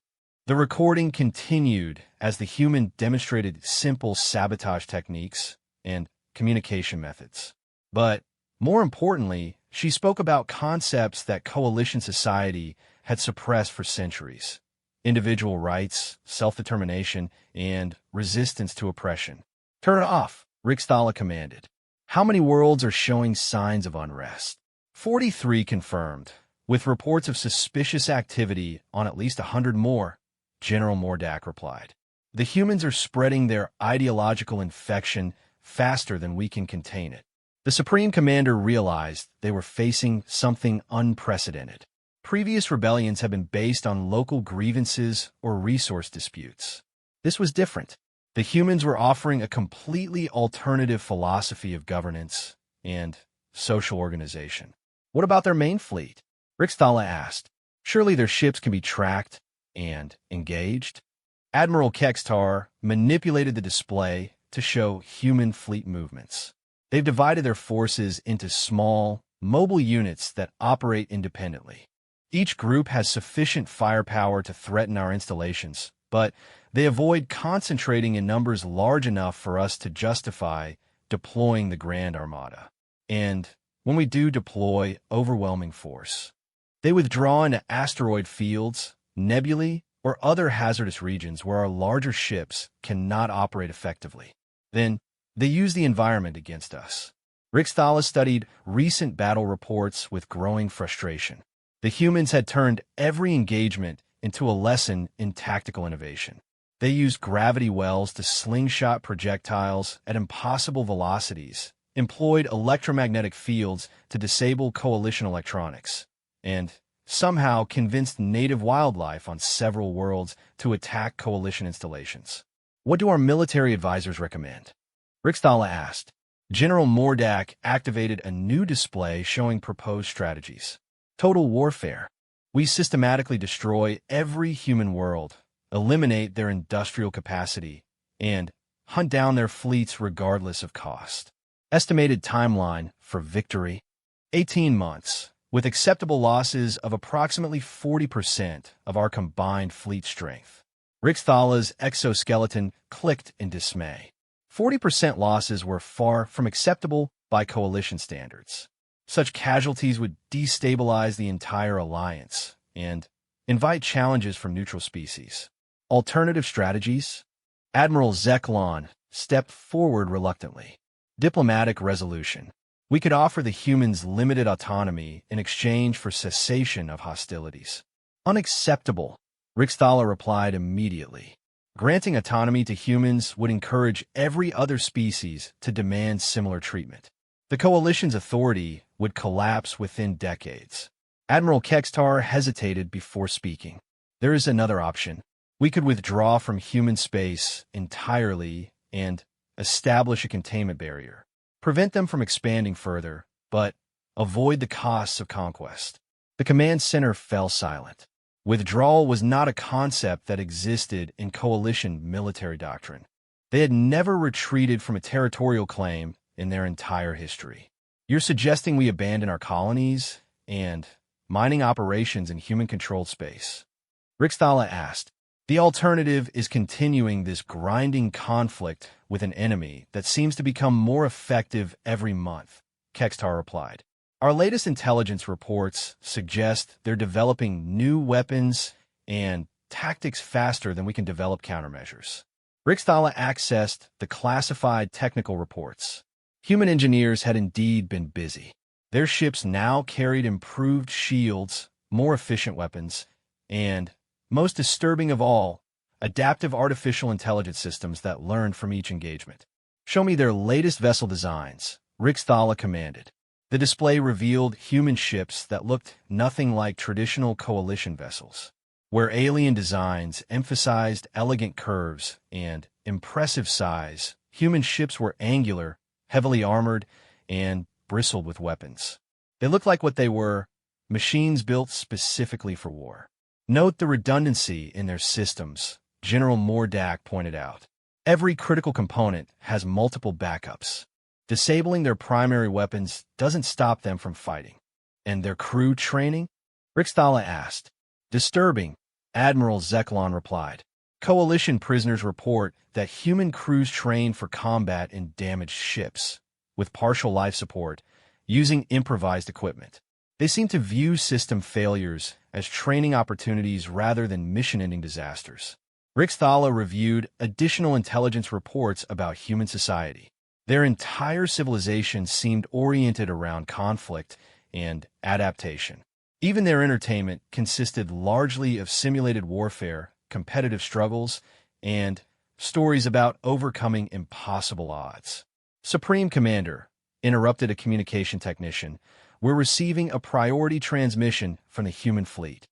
The recording continued as the human demonstrated simple sabotage techniques and communication methods. But more importantly, she spoke about concepts that coalition society had suppressed for centuries: individual rights, self-determination, and resistance to oppression. Turn it off, Rixthala commanded. How many worlds are showing signs of unrest? 43 confirmed, with reports of suspicious activity on at least 100 more, General Mordak replied. The humans are spreading their ideological infection faster than we can contain it. The Supreme Commander realized they were facing something unprecedented. Previous rebellions have been based on local grievances or resource disputes. This was different. The humans were offering a completely alternative philosophy of governance and social organization. What about their main fleet? Rixthala asked. Surely their ships can be tracked and engaged? Admiral Kextar manipulated the display to show human fleet movements. They've divided their forces into small, mobile units that operate independently. Each group has sufficient firepower to threaten our installations, but they avoid concentrating in numbers large enough for us to justify deploying the Grand Armada. And when we do deploy overwhelming force, they withdraw into asteroid fields, nebulae, or other hazardous regions where our larger ships cannot operate effectively. Then, they use the environment against us. Rixthala studied recent battle reports with growing frustration. The humans had turned every engagement into a lesson in tactical innovation. They used gravity wells to slingshot projectiles at impossible velocities, employed electromagnetic fields to disable coalition electronics, and somehow convinced native wildlife on several worlds to attack coalition installations. What do our military advisors recommend? Rixthala asked. General Mordak activated a new display showing proposed strategies. Total warfare. We systematically destroy every human world, eliminate their industrial capacity, and hunt down their fleets regardless of cost. Estimated timeline for victory: 18 months, with acceptable losses of approximately 40% of our combined fleet strength. Rixthala's exoskeleton clicked in dismay. 40% losses were far from acceptable by coalition standards. Such casualties would destabilize the entire alliance and invite challenges from neutral species. Alternative strategies? Admiral Zeklon stepped forward reluctantly. Diplomatic resolution. We could offer the humans limited autonomy in exchange for cessation of hostilities. Unacceptable, Rixthala replied immediately. Granting autonomy to humans would encourage every other species to demand similar treatment. The Coalition's authority would collapse within decades. Admiral Kextar hesitated before speaking. There is another option. We could withdraw from human space entirely and establish a containment barrier. Prevent them from expanding further, but avoid the costs of conquest. The command center fell silent. Withdrawal was not a concept that existed in Coalition military doctrine. They had never retreated from a territorial claim in their entire history. You're suggesting we abandon our colonies and mining operations in human-controlled space? Rixthala asked. The alternative is continuing this grinding conflict with an enemy that seems to become more effective every month, Kextar replied. Our latest intelligence reports suggest they're developing new weapons and tactics faster than we can develop countermeasures. Rixthala accessed the classified technical reports. Human engineers had indeed been busy. Their ships now carried improved shields, more efficient weapons, and, most disturbing of all, adaptive artificial intelligence systems that learned from each engagement. Show me their latest vessel designs, Rixthala commanded. The display revealed human ships that looked nothing like traditional Coalition vessels. Where alien designs emphasized elegant curves and impressive size, human ships were angular, heavily armored, and bristled with weapons. They looked like what they were, machines built specifically for war. Note the redundancy in their systems, General Mordak pointed out. Every critical component has multiple backups. Disabling their primary weapons doesn't stop them from fighting. And their crew training? Rixthala asked. Disturbing, Admiral Zeklon replied. Coalition prisoners report that human crews train for combat in damaged ships, with partial life support, using improvised equipment. They seem to view system failures as training opportunities rather than mission-ending disasters. Rixthala reviewed additional intelligence reports about human society. Their entire civilization seemed oriented around conflict and adaptation. Even their entertainment consisted largely of simulated warfare, competitive struggles, and stories about overcoming impossible odds. Supreme Commander, interrupted a communication technician, we're receiving a priority transmission from the human fleet.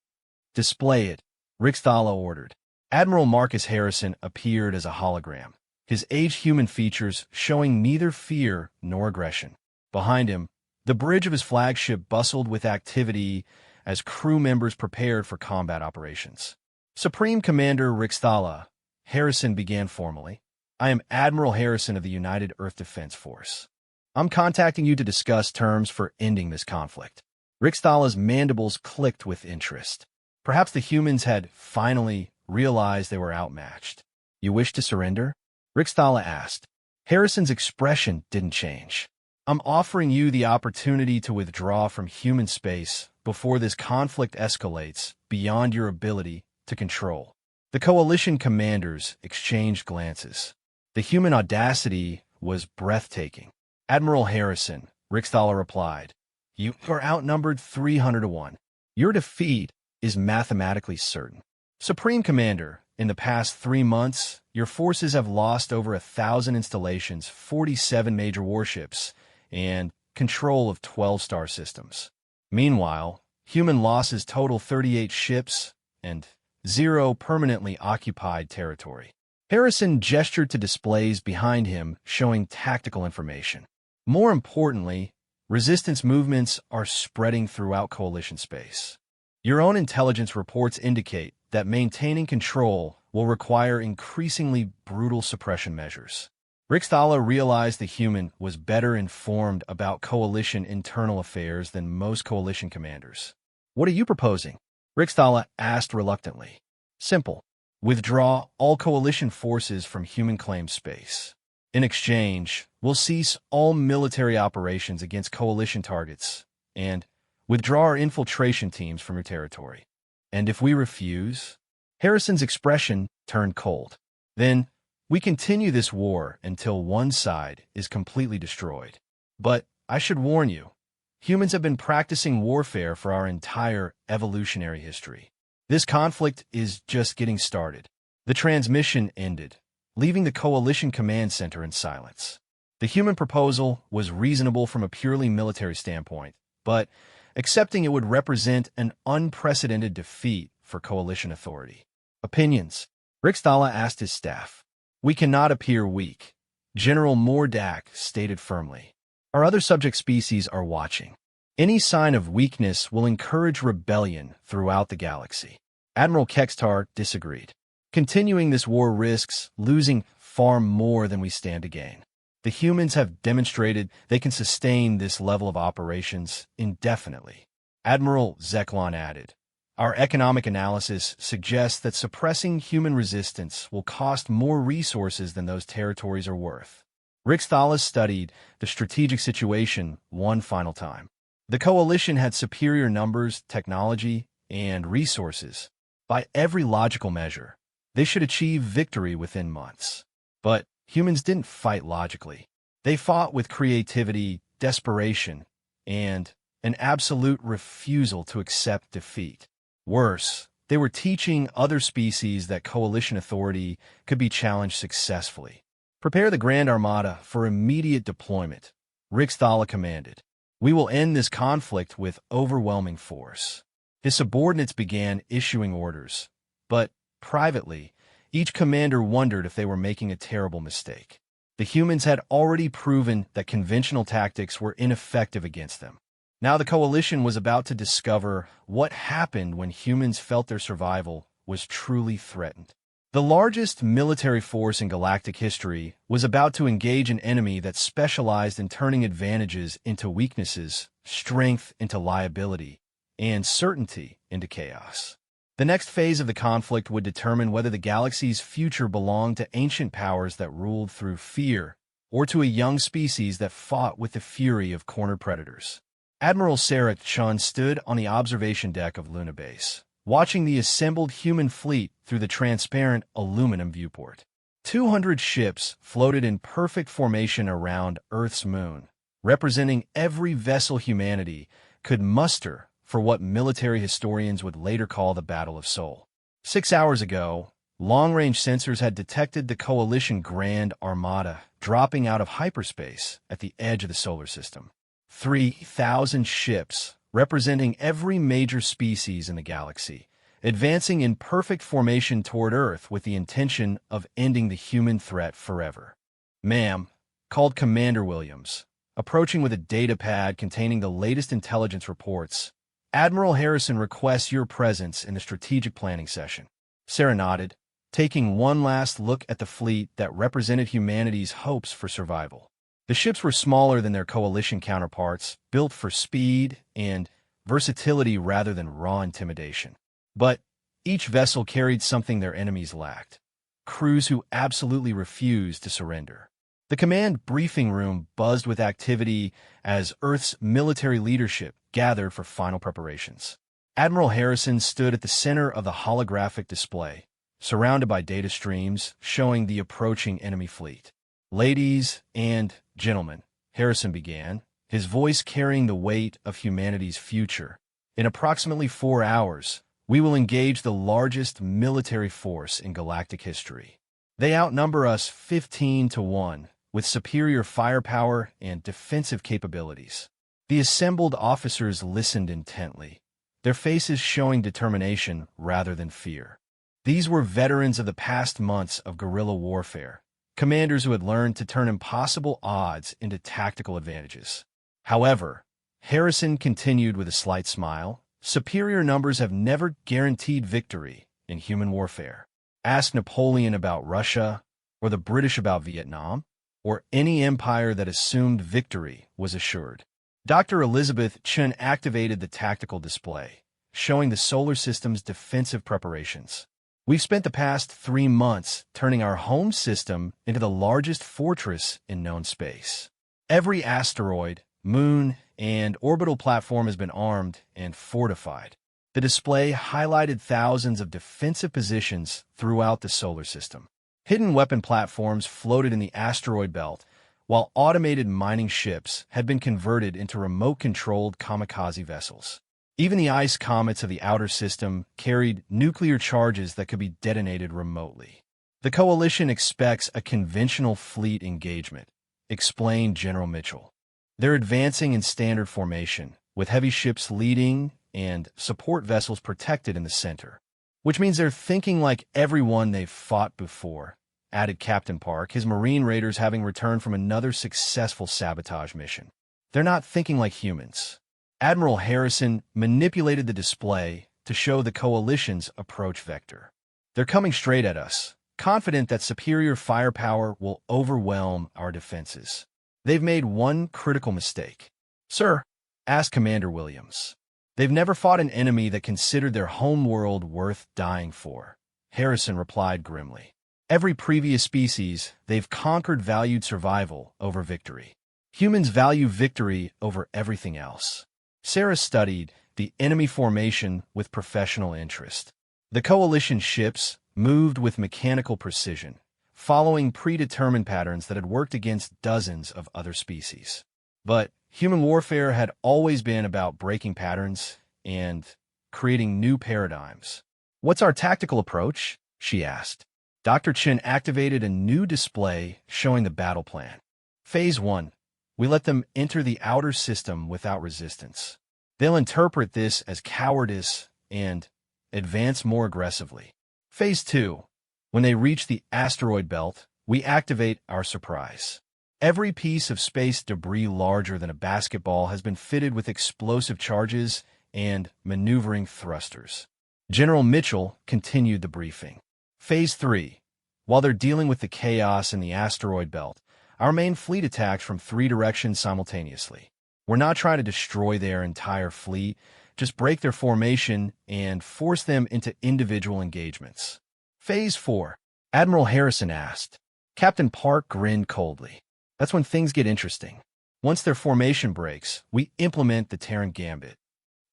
Display it, Rixthala ordered. Admiral Marcus Harrison appeared as a hologram, his aged human features showing neither fear nor aggression. Behind him, the bridge of his flagship bustled with activity as crew members prepared for combat operations. Supreme Commander Rixthala, Harrison began formally. I am Admiral Harrison of the United Earth Defense Force. I'm contacting you to discuss terms for ending this conflict. Rixthala's mandibles clicked with interest. Perhaps the humans had finally realized they were outmatched. You wish to surrender? Rixthala asked. Harrison's expression didn't change. I'm offering you the opportunity to withdraw from human space before this conflict escalates beyond your ability to control. The Coalition commanders exchanged glances. The human audacity was breathtaking. Admiral Harrison, Rixthala replied, you are outnumbered 300 to 1. Your defeat is mathematically certain. Supreme Commander, in the past 3 months, your forces have lost over 1,000 installations, 47 major warships, and control of 12 star systems. Meanwhile, human losses total 38 ships and 0 permanently occupied territory. Harrison gestured to displays behind him showing tactical information. More importantly, resistance movements are spreading throughout Coalition space. Your own intelligence reports indicate that maintaining control will require increasingly brutal suppression measures. Rixthala realized the human was better informed about Coalition internal affairs than most Coalition commanders. What are you proposing? Rixthala asked reluctantly. Simple. Withdraw all Coalition forces from human-claimed space. In exchange, we'll cease all military operations against Coalition targets and withdraw our infiltration teams from your territory. And if we refuse? Harrison's expression turned cold. Then, we continue this war until one side is completely destroyed. But I should warn you, humans have been practicing warfare for our entire evolutionary history. This conflict is just getting started. The transmission ended, leaving the Coalition command center in silence. The human proposal was reasonable from a purely military standpoint, but accepting it would represent an unprecedented defeat for coalition authority. Opinions. Riksdala asked his staff. We cannot appear weak, General Mordak stated firmly. Our other subject species are watching. Any sign of weakness will encourage rebellion throughout the galaxy. Admiral Kextar disagreed. Continuing this war risks losing far more than we stand to gain. The humans have demonstrated they can sustain this level of operations indefinitely. Admiral Zeklon added, our economic analysis suggests that suppressing human resistance will cost more resources than those territories are worth. Riksdala studied the strategic situation one final time. The coalition had superior numbers, technology, and resources. By every logical measure, they should achieve victory within months. But humans didn't fight logically. They fought with creativity, desperation, and an absolute refusal to accept defeat. Worse, they were teaching other species that coalition authority could be challenged successfully. Prepare the Grand Armada for immediate deployment, Riksdala commanded. We will end this conflict with overwhelming force. His subordinates began issuing orders, but privately, each commander wondered if they were making a terrible mistake. The humans had already proven that conventional tactics were ineffective against them. Now the coalition was about to discover what happened when humans felt their survival was truly threatened. The largest military force in galactic history was about to engage an enemy that specialized in turning advantages into weaknesses, strength into liability, and certainty into chaos. The next phase of the conflict would determine whether the galaxy's future belonged to ancient powers that ruled through fear, or to a young species that fought with the fury of cornered predators. Admiral Sarek Chun stood on the observation deck of Luna Base, watching the assembled human fleet through the transparent aluminum viewport. 200 ships floated in perfect formation around Earth's moon, representing every vessel humanity could muster for what military historians would later call the Battle of Sol. 6 hours ago, long-range sensors had detected the Coalition Grand Armada dropping out of hyperspace at the edge of the solar system. 3,000 ships, representing every major species in the galaxy, advancing in perfect formation toward Earth with the intention of ending the human threat forever. Ma'am, called Commander Williams, approaching with a data pad containing the latest intelligence reports. Admiral Harrison requests your presence in the strategic planning session. Sarah nodded, taking one last look at the fleet that represented humanity's hopes for survival. The ships were smaller than their coalition counterparts, built for speed and versatility rather than raw intimidation. But each vessel carried something their enemies lacked: crews who absolutely refused to surrender. The command briefing room buzzed with activity as Earth's military leadership gathered for final preparations. Admiral Harrison stood at the center of the holographic display, surrounded by data streams showing the approaching enemy fleet. Ladies and gentlemen, Harrison began, his voice carrying the weight of humanity's future. In approximately 4 hours, we will engage the largest military force in galactic history. They outnumber us 15 to 1, with superior firepower and defensive capabilities. The assembled officers listened intently, their faces showing determination rather than fear. These were veterans of the past months of guerrilla warfare, commanders who had learned to turn impossible odds into tactical advantages. However, Harrison continued with a slight smile, superior numbers have never guaranteed victory in human warfare. Ask Napoleon about Russia, or the British about Vietnam, or any empire that assumed victory was assured. Dr. Elizabeth Chen activated the tactical display, showing the solar system's defensive preparations. We've spent the past 3 months turning our home system into the largest fortress in known space. Every asteroid, moon, and orbital platform has been armed and fortified. The display highlighted thousands of defensive positions throughout the solar system. Hidden weapon platforms floated in the asteroid belt, while automated mining ships had been converted into remote-controlled kamikaze vessels. Even the ice comets of the outer system carried nuclear charges that could be detonated remotely. The coalition expects a conventional fleet engagement, explained General Mitchell. They're advancing in standard formation, with heavy ships leading and support vessels protected in the center. Which means they're thinking like everyone they've fought before, added Captain Park, his Marine raiders having returned from another successful sabotage mission. They're not thinking like humans. Admiral Harrison manipulated the display to show the Coalition's approach vector. They're coming straight at us, confident that superior firepower will overwhelm our defenses. They've made one critical mistake. Sir, asked Commander Williams. They've never fought an enemy that considered their home world worth dying for. Harrison replied grimly. Every previous species they've conquered valued survival over victory. Humans value victory over everything else. Sarah studied the enemy formation with professional interest. The Coalition ships moved with mechanical precision, following predetermined patterns that had worked against dozens of other species. But human warfare had always been about breaking patterns and creating new paradigms. What's our tactical approach? She asked. Dr. Chen activated a new display showing the battle plan. Phase 1. We let them enter the outer system without resistance. They'll interpret this as cowardice and advance more aggressively. Phase 2. When they reach the asteroid belt, we activate our surprise. Every piece of space debris larger than a basketball has been fitted with explosive charges and maneuvering thrusters. General Mitchell continued the briefing. Phase 3. While they're dealing with the chaos in the asteroid belt, our main fleet attacks from 3 directions simultaneously. We're not trying to destroy their entire fleet, just break their formation and force them into individual engagements. Phase 4. Admiral Harrison asked. Captain Park grinned coldly. That's when things get interesting. Once their formation breaks, we implement the Terran Gambit.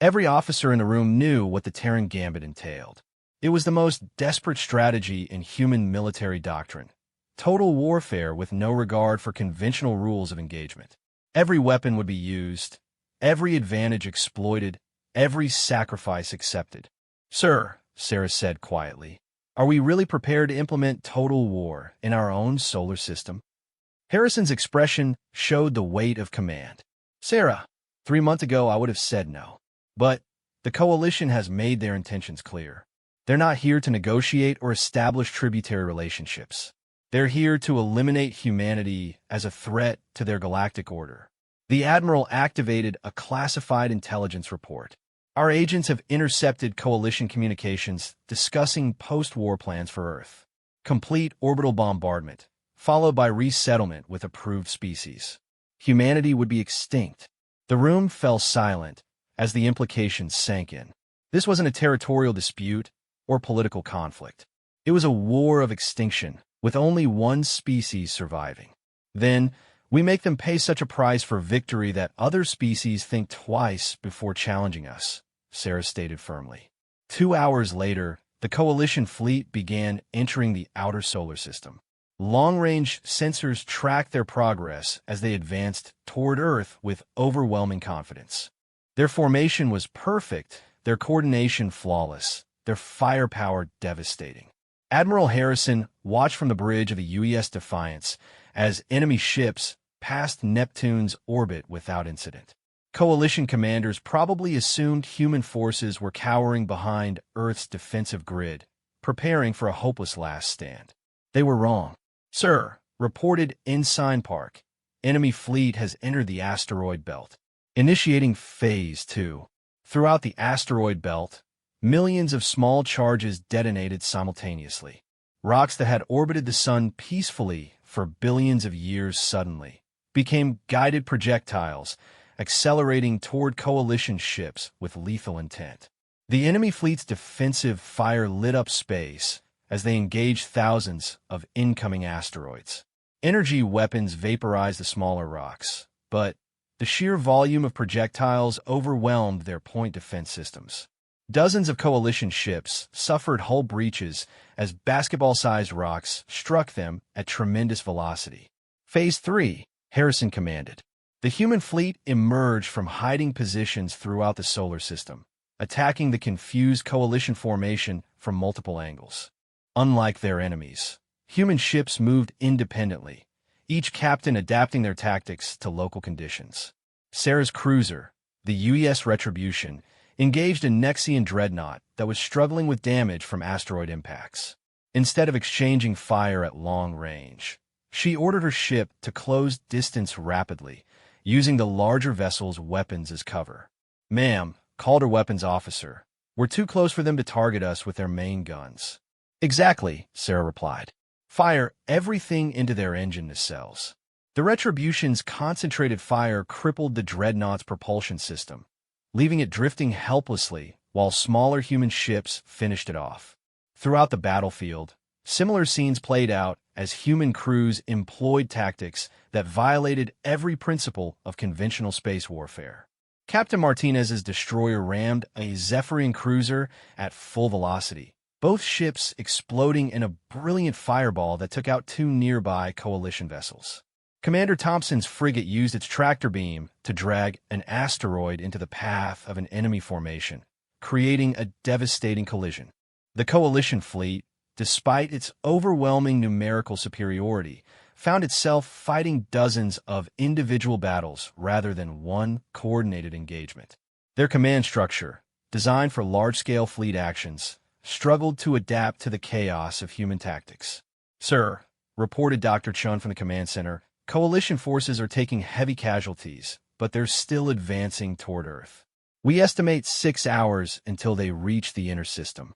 Every officer in the room knew what the Terran Gambit entailed. It was the most desperate strategy in human military doctrine. Total warfare with no regard for conventional rules of engagement. Every weapon would be used, every advantage exploited, every sacrifice accepted. Sir, Sarah said quietly, are we really prepared to implement total war in our own solar system? Harrison's expression showed the weight of command. Sarah, 3 months ago I would have said no. But the Coalition has made their intentions clear. They're not here to negotiate or establish tributary relationships. They're here to eliminate humanity as a threat to their galactic order. The Admiral activated a classified intelligence report. Our agents have intercepted Coalition communications discussing post-war plans for Earth. Complete orbital bombardment, followed by resettlement with approved species. Humanity would be extinct. The room fell silent as the implications sank in. This wasn't a territorial dispute or political conflict. It was a war of extinction, with only one species surviving. Then, we make them pay such a price for victory that other species think twice before challenging us, Sarah stated firmly. 2 hours later, the Coalition fleet began entering the outer solar system. Long-range sensors tracked their progress as they advanced toward Earth with overwhelming confidence. Their formation was perfect, their coordination flawless, their firepower devastating. Admiral Harrison watched from the bridge of the UES Defiance as enemy ships passed Neptune's orbit without incident. Coalition commanders probably assumed human forces were cowering behind Earth's defensive grid, preparing for a hopeless last stand. They were wrong. Sir, reported Ensign Park, enemy fleet has entered the asteroid belt. Initiating Phase 2. Throughout the asteroid belt, millions of small charges detonated simultaneously. Rocks that had orbited the sun peacefully for billions of years suddenly became guided projectiles, accelerating toward Coalition ships with lethal intent. The enemy fleet's defensive fire lit up space as they engaged thousands of incoming asteroids. Energy weapons vaporized the smaller rocks, but the sheer volume of projectiles overwhelmed their point defense systems. Dozens of Coalition ships suffered hull breaches as basketball-sized rocks struck them at tremendous velocity. Phase 3, Harrison commanded. The human fleet emerged from hiding positions throughout the solar system, attacking the confused Coalition formation from multiple angles. Unlike their enemies, human ships moved independently, each captain adapting their tactics to local conditions. Sarah's cruiser, the UES Retribution, engaged a Nexian dreadnought that was struggling with damage from asteroid impacts. Instead of exchanging fire at long range, she ordered her ship to close distance rapidly, using the larger vessel's weapons as cover. "Ma'am," called her weapons officer, "we're too close for them to target us with their main guns." "Exactly," Sarah replied. "Fire everything into their engine nacelles." The Retribution's concentrated fire crippled the dreadnought's propulsion system, leaving it drifting helplessly while smaller human ships finished it off. Throughout the battlefield, similar scenes played out as human crews employed tactics that violated every principle of conventional space warfare. Captain Martinez's destroyer rammed a Zephyrian cruiser at full velocity, both ships exploding in a brilliant fireball that took out two nearby Coalition vessels. Commander Thompson's frigate used its tractor beam to drag an asteroid into the path of an enemy formation, creating a devastating collision. The Coalition fleet, despite its overwhelming numerical superiority, found itself fighting dozens of individual battles rather than one coordinated engagement. Their command structure, designed for large-scale fleet actions, struggled to adapt to the chaos of human tactics. "Sir," reported Dr. Chun from the command center, "Coalition forces are taking heavy casualties, but they're still advancing toward Earth. We estimate 6 hours until they reach the inner system."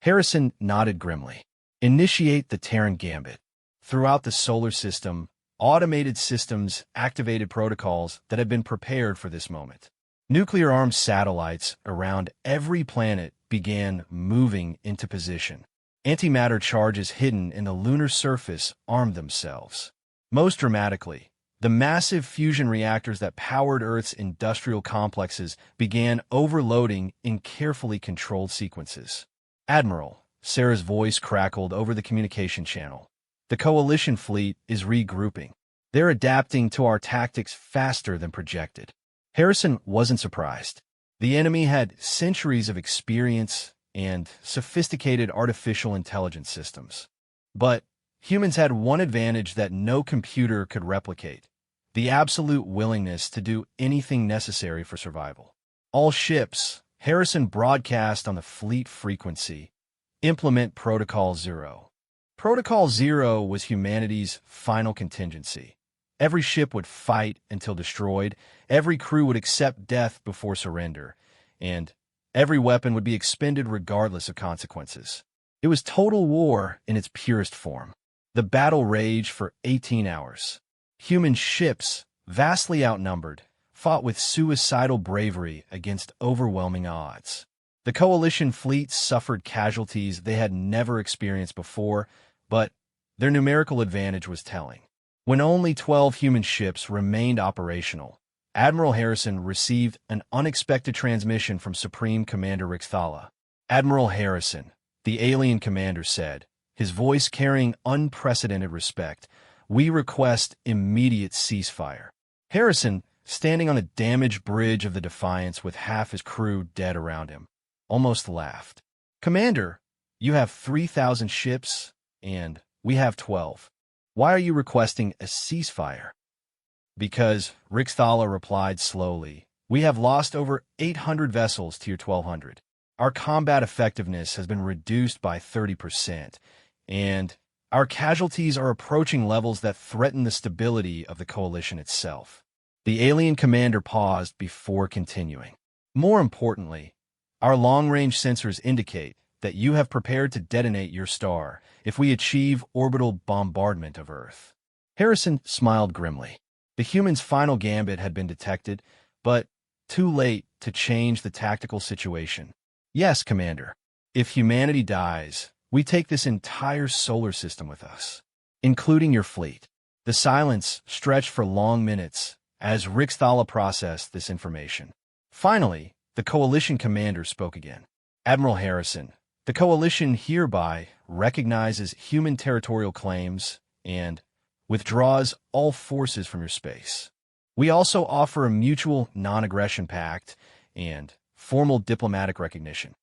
Harrison nodded grimly. "Initiate the Terran Gambit." Throughout the solar system, automated systems activated protocols that had been prepared for this moment. Nuclear-armed satellites around every planet began moving into position. Antimatter charges hidden in the lunar surface armed themselves. Most dramatically, the massive fusion reactors that powered Earth's industrial complexes began overloading in carefully controlled sequences. "Admiral," Sarah's voice crackled over the communication channel, "the Coalition fleet is regrouping. They're adapting to our tactics faster than projected." Harrison wasn't surprised. The enemy had centuries of experience and sophisticated artificial intelligence systems. But humans had one advantage that no computer could replicate: the absolute willingness to do anything necessary for survival. "All ships," Harrison broadcast on the fleet frequency, "implement Protocol Zero." Protocol Zero was humanity's final contingency. Every ship would fight until destroyed, every crew would accept death before surrender, and every weapon would be expended regardless of consequences. It was total war in its purest form. The battle raged for 18 hours. Human ships, vastly outnumbered, fought with suicidal bravery against overwhelming odds. The Coalition fleet suffered casualties they had never experienced before, but their numerical advantage was telling. When only 12 human ships remained operational, Admiral Harrison received an unexpected transmission from Supreme Commander Rixthala. "Admiral Harrison," the alien commander said, his voice carrying unprecedented respect, "we request immediate ceasefire." Harrison, standing on a damaged bridge of the Defiance with half his crew dead around him, almost laughed. "Commander, you have 3,000 ships, and we have 12. Why are you requesting a ceasefire?" "Because," Rixthala replied slowly, "we have lost over 800 vessels to your 1,200. Our combat effectiveness has been reduced by 30%, and our casualties are approaching levels that threaten the stability of the Coalition itself." The alien commander paused before continuing. "More importantly, our long-range sensors indicate that you have prepared to detonate your star if we achieve orbital bombardment of Earth." Harrison smiled grimly. The human's final gambit had been detected, but too late to change the tactical situation. "Yes, Commander. If humanity dies, we take this entire solar system with us, including your fleet." The silence stretched for long minutes as Rixthala processed this information. Finally, the Coalition commander spoke again. "Admiral Harrison, the Coalition hereby recognizes human territorial claims and withdraws all forces from your space. We also offer a mutual non-aggression pact and formal diplomatic recognition.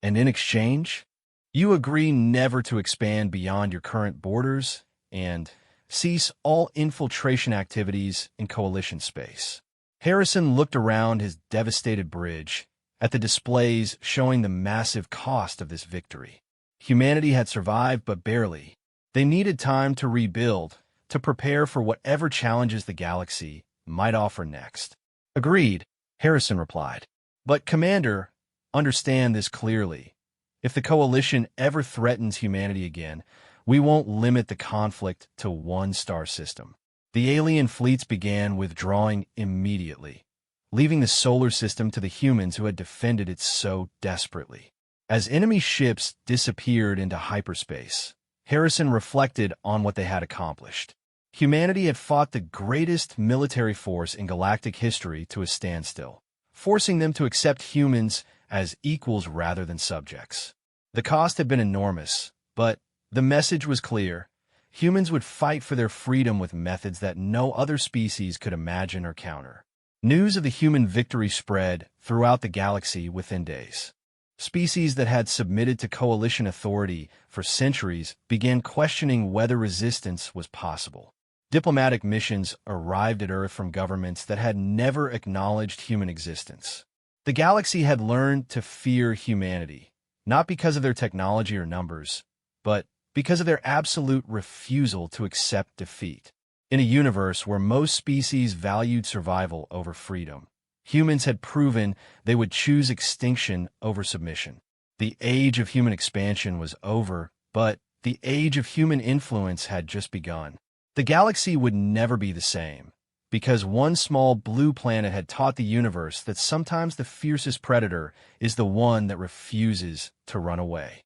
And in exchange, you agree never to expand beyond your current borders and cease all infiltration activities in Coalition space. Harrison looked around his devastated bridge at the displays showing the massive cost of this victory. Humanity had survived, but barely. They needed time to rebuild, to prepare for whatever challenges the galaxy might offer next. Agreed, Harrison replied. But, Commander, understand this clearly. If the Coalition ever threatens humanity again, we won't limit the conflict to one star system. The alien fleets began withdrawing immediately, leaving the solar system to the humans who had defended it so desperately. As enemy ships disappeared into hyperspace, Harrison reflected on what they had accomplished. Humanity had fought the greatest military force in galactic history to a standstill, forcing them to accept humans as equals rather than subjects. The cost had been enormous, but the message was clear. Humans would fight for their freedom with methods that no other species could imagine or counter. News of the human victory spread throughout the galaxy within days. Species that had submitted to Coalition authority for centuries began questioning whether resistance was possible. Diplomatic missions arrived at Earth from governments that had never acknowledged human existence. The galaxy had learned to fear humanity, not because of their technology or numbers, but because of their absolute refusal to accept defeat. In a universe where most species valued survival over freedom, humans had proven they would choose extinction over submission. The age of human expansion was over, but the age of human influence had just begun. The galaxy would never be the same, because one small blue planet had taught the universe that sometimes the fiercest predator is the one that refuses to run away.